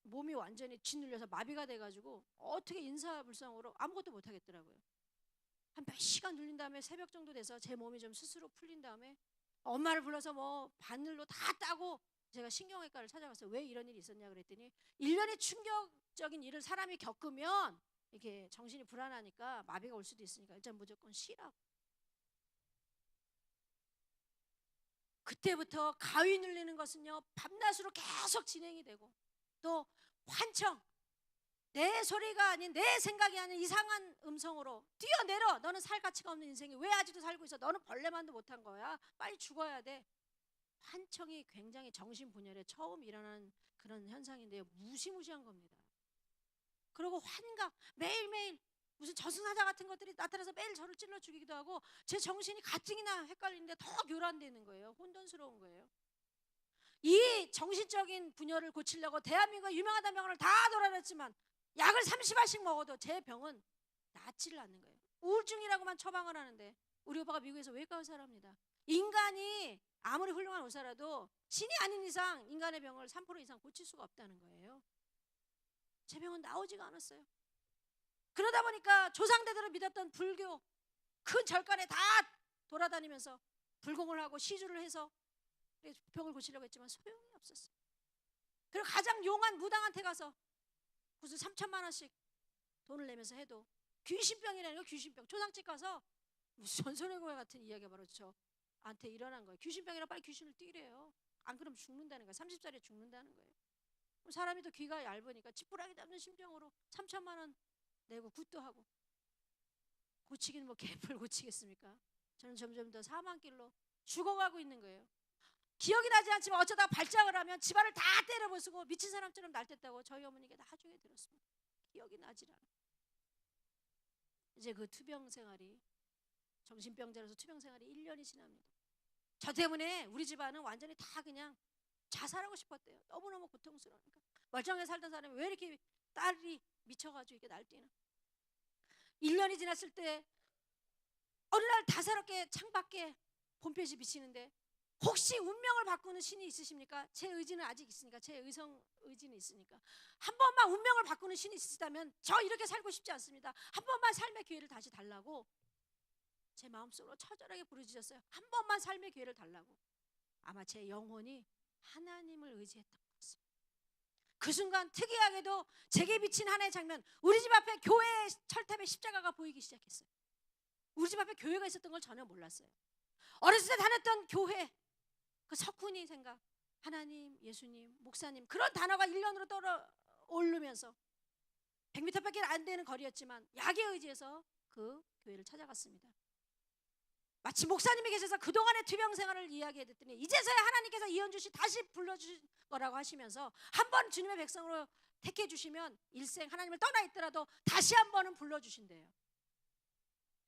몸이 완전히 짓눌려서 마비가 돼가지고 어떻게 인사불성으로 아무것도 못하겠더라고요. 한 몇 시간 눌린 다음에 새벽 정도 돼서 제 몸이 좀 스스로 풀린 다음에 엄마를 불러서 뭐 바늘로 다 따고 제가 신경외과를 찾아갔어요. 왜 이런 일이 있었냐 그랬더니 1년의 충격적인 일을 사람이 겪으면 이렇게 정신이 불안하니까 마비가 올 수도 있으니까 일단 무조건 쉬라고. 그때부터 가위 눌리는 것은요 밤낮으로 계속 진행이 되고 또 환청, 내 소리가 아닌 내 생각이 아닌 이상한 음성으로 뛰어내려. 너는 살 가치가 없는 인생이 왜 아직도 살고 있어? 너는 벌레만도 못한 거야. 빨리 죽어야 돼. 환청이 굉장히 정신분열에 처음 일어나는 그런 현상인데요. 무시무시한 겁니다. 그리고 환각, 매일매일 무슨 저승사자 같은 것들이 나타나서 매일 저를 찔러 죽이기도 하고 제 정신이 가뜩이나 헷갈리는데 더 교란되는 거예요. 혼돈스러운 거예요. 이 정신적인 분열을 고치려고 대한민국의 유명하다는 병원을 다 돌아다녔지만 약을 30알씩 먹어도 제 병은 낫지를 않는 거예요. 우울증이라고만 처방을 하는데 우리 오빠가 미국에서 외과 의사를 합니다. 인간이 아무리 훌륭한 의사라도 신이 아닌 이상 인간의 병을 3% 이상 고칠 수가 없다는 거예요. 제 병은 나오지가 않았어요. 그러다 보니까 조상대대로 믿었던 불교 큰 절간에 다 돌아다니면서 불공을 하고 시주를 해서 병을 고치려고 했지만 소용이 없었어요. 그리고 가장 용한 무당한테 가서 무슨 3천만 원씩 돈을 내면서 해도 귀신병이라는 거. 귀신병 초상집 가서 무슨 전설의 고해 같은 이야기가 바로 저한테 일어난 거예요. 귀신병이라 빨리 귀신을 뛰래요. 안 그러면 죽는다는 거예요. 30살에 죽는다는 거예요. 사람이 또 귀가 얇으니까 지푸라기 잡는 심정으로 3천만 원 내고 굿도 하고 고치기는 뭐 개뿔 고치겠습니까? 저는 점점 더 사망길로 죽어가고 있는 거예요. 기억이 나지 않지만 어쩌다가 발작을 하면 집안을 다 때려부수고 미친 사람처럼 날뛰었다고 저희 어머니께 나중에 들었습니다. 기억이 나질 않아. 이제 그 투병 생활이 정신병자로서 투병 생활이 1년이 지납니다. 저 때문에 우리 집안은 완전히 다 그냥 자살하고 싶었대요. 너무너무 고통스러우니까. 멀쩡하게 살던 사람이 왜 이렇게 딸이 미쳐가지고 이렇게 날뛰나. 1년이 지났을 때 어느 날 다사롭게 창밖에 봄볕이 비치는데 혹시 운명을 바꾸는 신이 있으십니까? 제 의지는 아직 있으니까, 제 의성 의지는 있으니까 한 번만 운명을 바꾸는 신이 있으시다면 저 이렇게 살고 싶지 않습니다. 한 번만 삶의 기회를 다시 달라고 제 마음속으로 처절하게 부르짖었어요. 한 번만 삶의 기회를 달라고. 아마 제 영혼이 하나님을 의지했던 것 같습니다. 그 순간 특이하게도 제게 비친 하나의 장면, 우리 집 앞에 교회 철탑에 십자가가 보이기 시작했어요. 우리 집 앞에 교회가 있었던 걸 전혀 몰랐어요. 어렸을 때 다녔던 교회 그 석훈이 생각, 하나님, 예수님, 목사님 그런 단어가 1년으로 떠오르면서 100m밖에 안 되는 거리였지만 약에 의지해서 그 교회를 찾아갔습니다. 마치 목사님이 계셔서 그동안의 투병 생활을 이야기했더니 이제서야 하나님께서 이현주 씨 다시 불러주실 거라고 하시면서 한 번 주님의 백성으로 택해 주시면 일생 하나님을 떠나 있더라도 다시 한 번은 불러주신대요.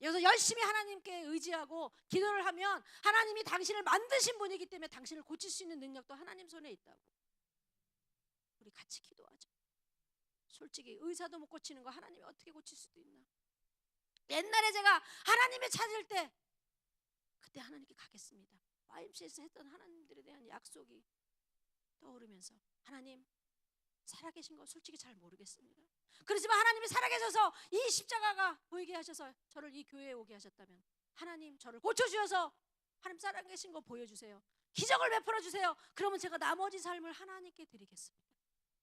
여기서 열심히 하나님께 의지하고 기도를 하면 하나님이 당신을 만드신 분이기 때문에 당신을 고칠 수 있는 능력도 하나님 손에 있다고. 우리 같이 기도하자. 솔직히 의사도 못 고치는 거 하나님이 어떻게 고칠 수도 있나. 옛날에 제가 하나님을 찾을 때 그때 하나님께 가겠습니다. YMCA에서 했던 하나님들에 대한 약속이 떠오르면서 하나님 살아계신 거 솔직히 잘 모르겠습니다. 그렇지만 하나님이 살아계셔서 이 십자가가 보이게 하셔서 저를 이 교회에 오게 하셨다면 하나님 저를 고쳐주셔서 하나님 살아계신 거 보여주세요. 기적을 베풀어 주세요. 그러면 제가 나머지 삶을 하나님께 드리겠습니다.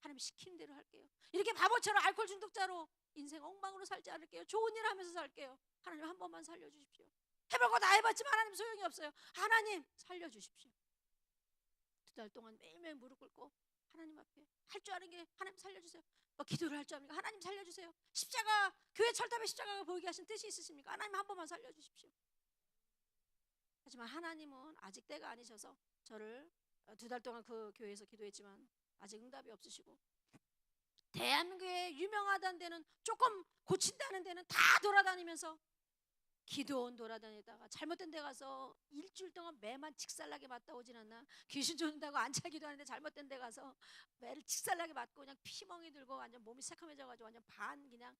하나님 시키는 대로 할게요. 이렇게 바보처럼 알코올 중독자로 인생 엉망으로 살지 않을게요. 좋은 일 하면서 살게요. 하나님 한 번만 살려주십시오. 해볼 거 다 해봤지만 하나님 소용이 없어요. 하나님 살려주십시오. 2달 동안 매일매일 무릎 꿇고 하나님 앞에 할 줄 아는 게 하나님 살려주세요. 뭐 기도를 할 줄 압니까? 하나님 살려주세요. 십자가 교회 철탑에 십자가가 보이게 하신 뜻이 있으십니까? 하나님 한 번만 살려주십시오. 하지만 하나님은 아직 때가 아니셔서 저를 2달 동안 그 교회에서 기도했지만 아직 응답이 없으시고 대한민국에 유명하다는 데는 조금 고친다는 데는 다 돌아다니면서 기도원 돌아다니다가 잘못된 데 가서 일주일 동안 매만 직살나게 맞다 오진 않나. 귀신 쫓는다고 안차기도 하는데 잘못된 데 가서 매를 직살나게 맞고 그냥 피멍이 들고 완전 몸이 새카매져가지고 완전 반 그냥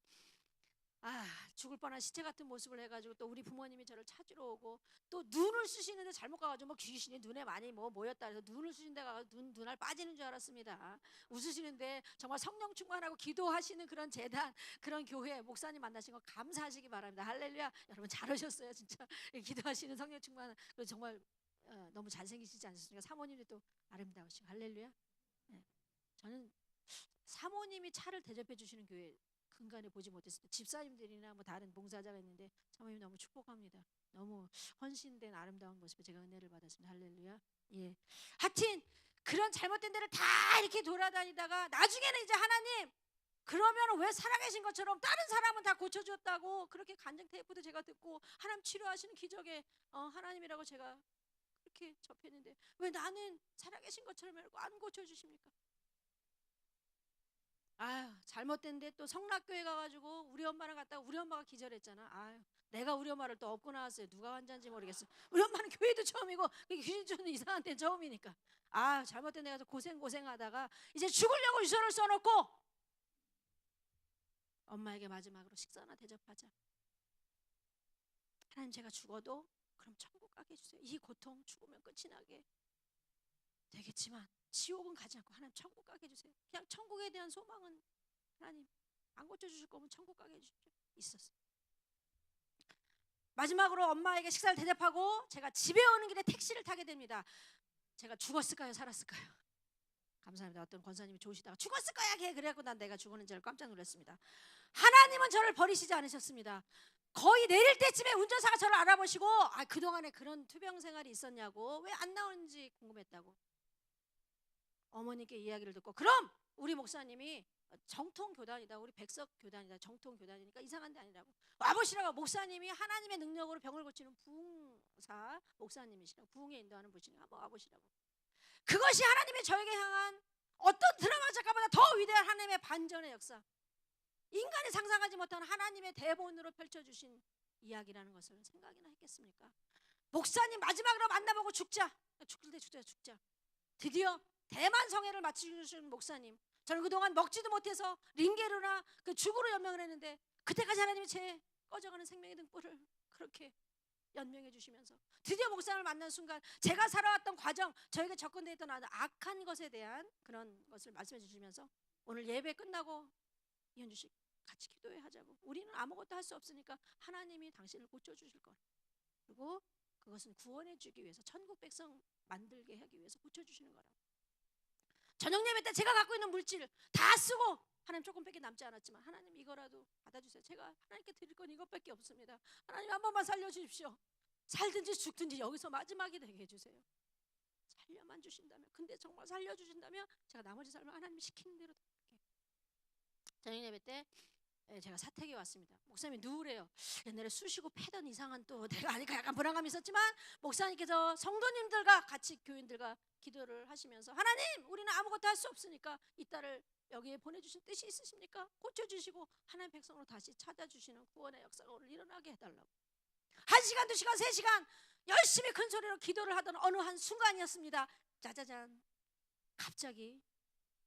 죽을 뻔한 시체 같은 모습을 해가지고 또 우리 부모님이 저를 찾으러 오고 또 눈을 쑤시는데 잘못 가가지고 뭐 귀신이 눈에 많이 뭐 모였다 해서 눈을 쑤신 데 가서 눈알 빠지는 줄 알았습니다. 웃으시는데 정말 성령 충만하고 기도하시는 그런 재단 그런 교회 목사님 만나신 거 감사하시기 바랍니다. 할렐루야. 여러분 잘하셨어요 진짜. 기도하시는 성령 충만 정말 너무 잘생기시지 않습니까? 사모님도 또 아름다우시고 할렐루야. 네. 저는 사모님이 차를 대접해 주시는 교회 근간에 보지 못했습니다. 집사님들이나 뭐 다른 봉사자가 있는데 사모님 너무 축복합니다. 너무 헌신된 아름다운 모습에 제가 은혜를 받았습니다. 할렐루야. 예. 하여튼 그런 잘못된 데를 다 이렇게 돌아다니다가 나중에는 이제 하나님 그러면 왜 살아계신 것처럼 다른 사람은 다 고쳐줬다고 그렇게 간증 테이프도 제가 듣고 하나님 치료하시는 기적의 하나님이라고 제가 그렇게 접했는데 왜 나는 살아계신 것처럼 안 고쳐주십니까? 잘못된데 또 성락교회 가가지고 우리 엄마랑 갔다가 우리 엄마가 기절했잖아. 내가 우리 엄마를 또 업고 나왔어요. 누가 환자인지 모르겠어. 우리 엄마는 교회도 처음이고 귀신 쫓는 이상한 데는 처음이니까 잘못된 데 가서 고생하다가 이제 죽으려고 유서를 써놓고 엄마에게 마지막으로 식사나 대접하자. 하나님 제가 죽어도 그럼 천국 가게 해주세요. 이 고통 죽으면 끝이 나게 되겠지만 지옥은 가지 않고 하나님 천국 가게 해주세요. 그냥 천국에 대한 소망은 하나님 안 고쳐주실 거면 천국 가게 해주십시오. 있었어요. 마지막으로 엄마에게 식사를 대접하고 제가 집에 오는 길에 택시를 타게 됩니다. 제가 죽었을까요? 살았을까요? 감사합니다. 어떤 권사님이 좋으시다가 죽었을 거야 걔 그래갖고 난 내가 죽었는 줄 깜짝 놀랐습니다. 하나님은 저를 버리시지 않으셨습니다. 거의 내릴 때쯤에 운전사가 저를 알아보시고 그동안에 그런 투병 생활이 있었냐고 왜 안 나오는지 궁금했다고 어머니께 이야기를 듣고 그럼 우리 목사님이 정통 교단이다. 우리 백석 교단이다. 정통 교단이니까 이상한 데 아니라고 와보시라고. 목사님이 하나님의 능력으로 병을 고치는 부흥사 목사님이시라고 부흥에 인도하는 분이시라고 한번 와보시라고. 그것이 하나님의 저에게 향한 어떤 드라마 작가보다 더 위대한 하나님의 반전의 역사, 인간이 상상하지 못한 하나님의 대본으로 펼쳐주신 이야기라는 것을 생각이나 했겠습니까? 목사님 마지막으로 만나보고 죽자. 드디어 대만 성회를 마치신 목사님, 저는 그동안 먹지도 못해서 링게르나 그 죽으로 연명을 했는데 그때까지 하나님이 제 꺼져가는 생명의 등불을 그렇게 연명해 주시면서 드디어 목사님을 만난 순간 제가 살아왔던 과정, 저에게 접근되어 있던 악한 것에 대한 그런 것을 말씀해 주시면서 오늘 예배 끝나고 이현주 씨 같이 기도회 하자고. 우리는 아무것도 할 수 없으니까 하나님이 당신을 고쳐주실 거라. 그리고 그것은 구원해 주기 위해서 천국 백성 만들게 하기 위해서 고쳐주시는 거라고. 저녁 예배 때 제가 갖고 있는 물질 다 쓰고 하나님 조금밖에 남지 않았지만 하나님 이거라도 받아주세요. 제가 하나님께 드릴 건 이것밖에 없습니다. 하나님 한 번만 살려주십시오. 살든지 죽든지 여기서 마지막이 되게 해주세요. 살려만 주신다면, 근데 정말 살려주신다면 제가 나머지 삶을 하나님 시키는 대로 다 할게요. 저녁 예배 때 제가 사택에 왔습니다. 목사님이 누우래요. 옛날에 쑤시고 패던 이상한 또 내가 아니까 약간 불안감이 있었지만 목사님께서 성도님들과 같이 교인들과 기도를 하시면서 하나님 우리는 아무것도 할 수 없으니까 이 딸을 여기에 보내주신 뜻이 있으십니까? 고쳐주시고 하나님 백성으로 다시 찾아주시는 구원의 역사가 오늘 일어나게 해달라고. 1시간, 2시간, 3시간 열심히 큰 소리로 기도를 하던 어느 한 순간이었습니다. 짜자잔, 갑자기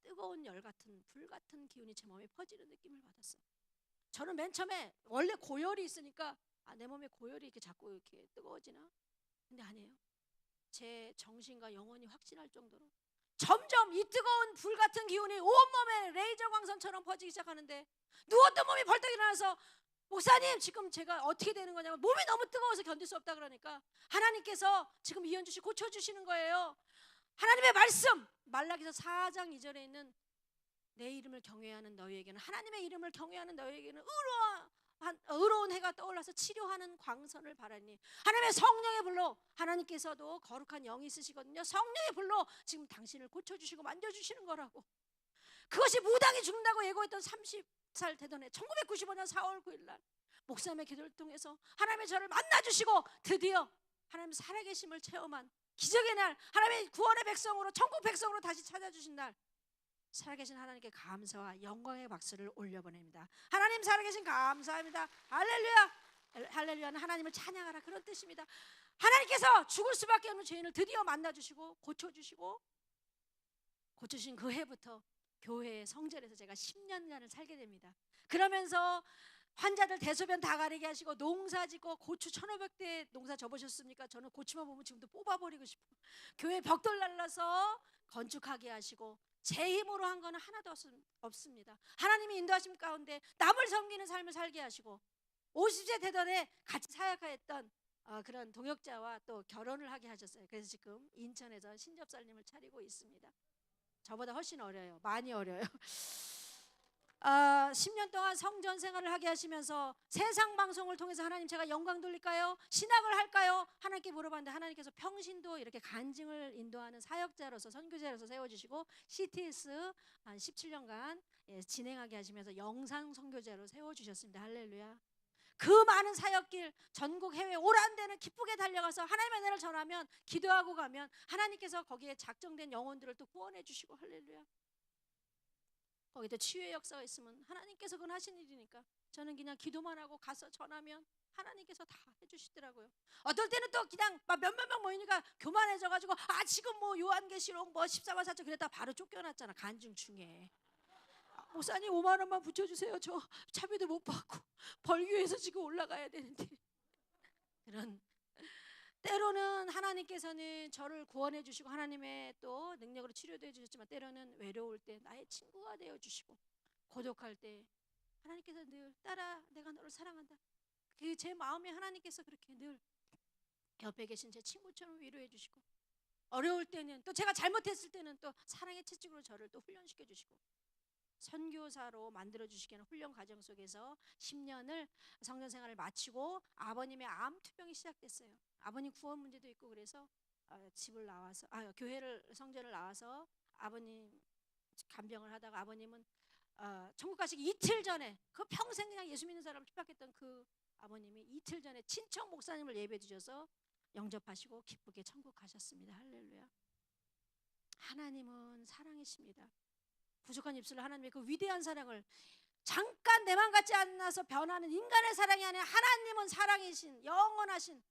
뜨거운 열 같은 불 같은 기운이 제 몸에 퍼지는 느낌을 받았어요. 저는 맨 처음에 원래 고열이 있으니까 내 몸에 고열이 이렇게 자꾸 이렇게 뜨거워지나? 근데 아니에요. 제 정신과 영혼이 확신할 정도로 점점 이 뜨거운 불 같은 기운이 온몸에 레이저 광선처럼 퍼지기 시작하는데 누웠던 몸이 벌떡 일어나서 목사님 지금 제가 어떻게 되는 거냐고 몸이 너무 뜨거워서 견딜 수 없다 그러니까 하나님께서 지금 이현주 씨 고쳐주시는 거예요. 하나님의 말씀 말라기서 4장 2절에 있는 내 이름을 경외하는 너희에게는 하나님의 이름을 경외하는 너희에게는 의로운 해가 떠올라서 치료하는 광선을 바라니 하나님의 성령의 불로 하나님께서도 거룩한 영이 있으시거든요. 성령의 불로 지금 당신을 고쳐주시고 만져주시는 거라고. 그것이 무당이 죽는다고 예고했던 30살 되던 해 1995년 4월 9일 날 목사님의 기도를 통해서 하나님의 저를 만나주시고 드디어 하나님의 살아계심을 체험한 기적의 날 하나님의 구원의 백성으로 천국 백성으로 다시 찾아주신 날 살아계신 하나님께 감사와 영광의 박수를 올려보냅니다. 하나님 살아계신 감사합니다. 할렐루야. 할렐루야는 하나님을 찬양하라 그런 뜻입니다. 하나님께서 죽을 수밖에 없는 죄인을 드디어 만나주시고 고쳐주시고 고쳐주신 그 해부터 교회의 성전에서 제가 10년간을 살게 됩니다. 그러면서 환자들 대소변 다 가리게 하시고 농사 짓고 고추 1,500대 농사 접으셨습니까? 저는 고추만 보면 지금도 뽑아버리고 싶어요. 교회 벽돌 날라서 건축하게 하시고 제 힘으로 한 거는 하나도 없습니다. 하나님이 인도하심 가운데 남을 섬기는 삶을 살게 하시고 50세 되던 해 같이 사역했던 그런 동역자와 또 결혼을 하게 하셨어요. 그래서 지금 인천에서 신접살림을 차리고 있습니다. 저보다 훨씬 어려요. 많이 어려요. 10년 동안 성전 생활을 하게 하시면서 세상 방송을 통해서 하나님 제가 영광 돌릴까요? 신학을 할까요? 하나님께 물어봤는데 하나님께서 평신도 이렇게 간증을 인도하는 사역자로서 선교사로서 세워주시고 CTS 한 17년간 진행하게 하시면서 영상 선교자로 세워주셨습니다. 할렐루야. 그 많은 사역길 전국 해외 오란 데는 기쁘게 달려가서 하나님의 은혜를 전하면 기도하고 가면 하나님께서 거기에 작정된 영혼들을 또 구원해 주시고 할렐루야. 거기도 치유의 역사가 있으면 하나님께서 그건 하신 일이니까 저는 그냥 기도만 하고 가서 전하면 하나님께서 다 해주시더라고요. 어떨 때는 또 그냥 막 몇몇 명 모이니까 교만해져가지고 지금 뭐 요한계시록 뭐 14만 4천 그랬다 바로 쫓겨났잖아. 간증 중에 목사님 5만 원만 붙여주세요. 저 차비도 못 받고 벌교에서 지금 올라가야 되는데 그런 때로는 하나님께서는 저를 구원해 주시고 하나님의 또 능력으로 치료도 해주셨지만 때로는 외로울 때 나의 친구가 되어주시고 고독할 때 하나님께서 늘 딸아 내가 너를 사랑한다. 그 제 마음에 하나님께서 그렇게 늘 옆에 계신 제 친구처럼 위로해 주시고 어려울 때는 또 제가 잘못했을 때는 또 사랑의 채찍으로 저를 또 훈련시켜 주시고 선교사로 만들어주시기에는 훈련 과정 속에서 10년을 성전 생활을 마치고 아버님의 암 투병이 시작됐어요. 아버님 구원 문제도 있고 그래서 집을 나와서 교회를 성전을 나와서 아버님 간병을 하다가 아버님은 천국 가시기 이틀 전에 그 평생 그냥 예수 믿는 사람을 핍박했던 그 아버님이 이틀 전에 친척 목사님을 예배 주셔서 영접하시고 기쁘게 천국 가셨습니다. 할렐루야. 하나님은 사랑이십니다. 부족한 입술로 하나님의 그 위대한 사랑을 잠깐 내 맘 같지 않아서 변하는 인간의 사랑이 아니라 하나님은 사랑이신 영원하신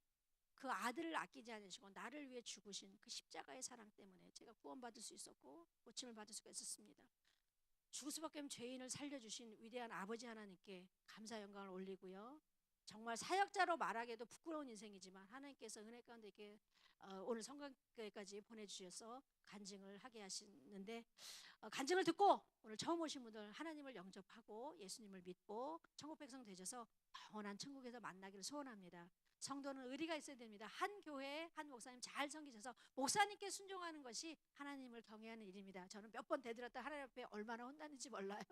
그 아들을 아끼지 않으시고 나를 위해 죽으신 그 십자가의 사랑 때문에 제가 구원받을 수 있었고 고침을 받을 수가 있었습니다. 죽을 수밖에 없는 죄인을 살려주신 위대한 아버지 하나님께 감사 영광을 올리고요. 정말 사역자로 말하기에도 부끄러운 인생이지만 하나님께서 은혜 가운데 이렇게 오늘 성경교회까지 보내주셔서 간증을 하게 하시는데 간증을 듣고 오늘 처음 오신 분들 하나님을 영접하고 예수님을 믿고 천국 백성 되셔서 영원한 천국에서 만나기를 소원합니다. 성도는 의리가 있어야 됩니다. 한 교회 한 목사님 잘 섬기셔서 목사님께 순종하는 것이 하나님을 경외하는 일입니다. 저는 몇 번 대들었다 하나님 앞에 얼마나 혼났는지 몰라요.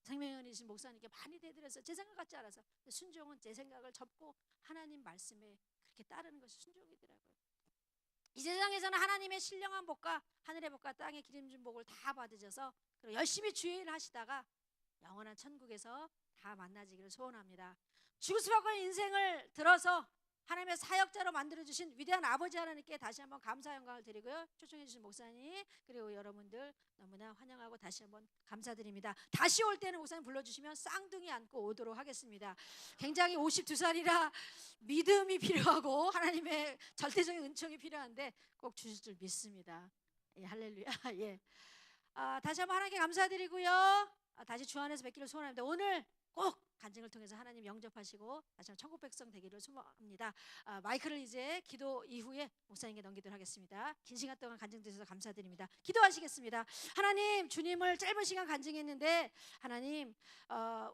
생명연이신 목사님께 많이 대들어서 제 생각 같지 않아서 순종은 제 생각을 접고 하나님 말씀에 그렇게 따르는 것이 순종이더라고요. 이 세상에서는 하나님의 신령한 복과 하늘의 복과 땅의 기름진 복을 다 받으셔서 열심히 주의 일 하시다가 영원한 천국에서 다 만나지기를 소원합니다. 죽을 수밖에 없는 인생을 들어서 하나님의 사역자로 만들어주신 위대한 아버지 하나님께 다시 한번 감사 영광을 드리고요. 초청해 주신 목사님 그리고 여러분들 너무나 환영하고 다시 한번 감사드립니다. 다시 올 때는 목사님 불러주시면 쌍둥이 안고 오도록 하겠습니다. 굉장히 52살이라 믿음이 필요하고 하나님의 절대적인 은총이 필요한데 꼭 주실 줄 믿습니다. 예, 할렐루야. 예. 다시 한번 하나님께 감사드리고요. 다시 주 안에서 뵙기를 소원합니다. 오늘 꼭 간증을 통해서 하나님 영접하시고 다시 한번 천국 백성 되기를 소망합니다. 마이크를 이제 기도 이후에 목사님께 넘기도록 하겠습니다. 긴 시간 동안 간증 주셔서 감사드립니다. 기도하시겠습니다. 하나님, 주님을 짧은 시간 간증했는데 하나님,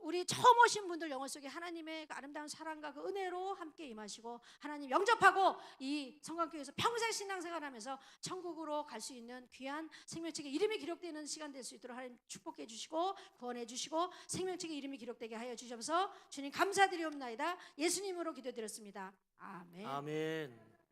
우리 처음 오신 분들 영혼 속에 하나님의 그 아름다운 사랑과 그 은혜로 함께 임하시고 하나님 영접하고 이 성강교회에서 평생 신앙생활하면서 천국으로 갈 수 있는 귀한 생명책에 이름이 기록되는 시간 될 수 있도록 하나님 축복해 주시고 구원해 주시고 생명책에 이름이 기록되게 하여 주셔서 주님 감사드리옵나이다. 예수님으로 기도드렸습니다. 아멘. 아멘.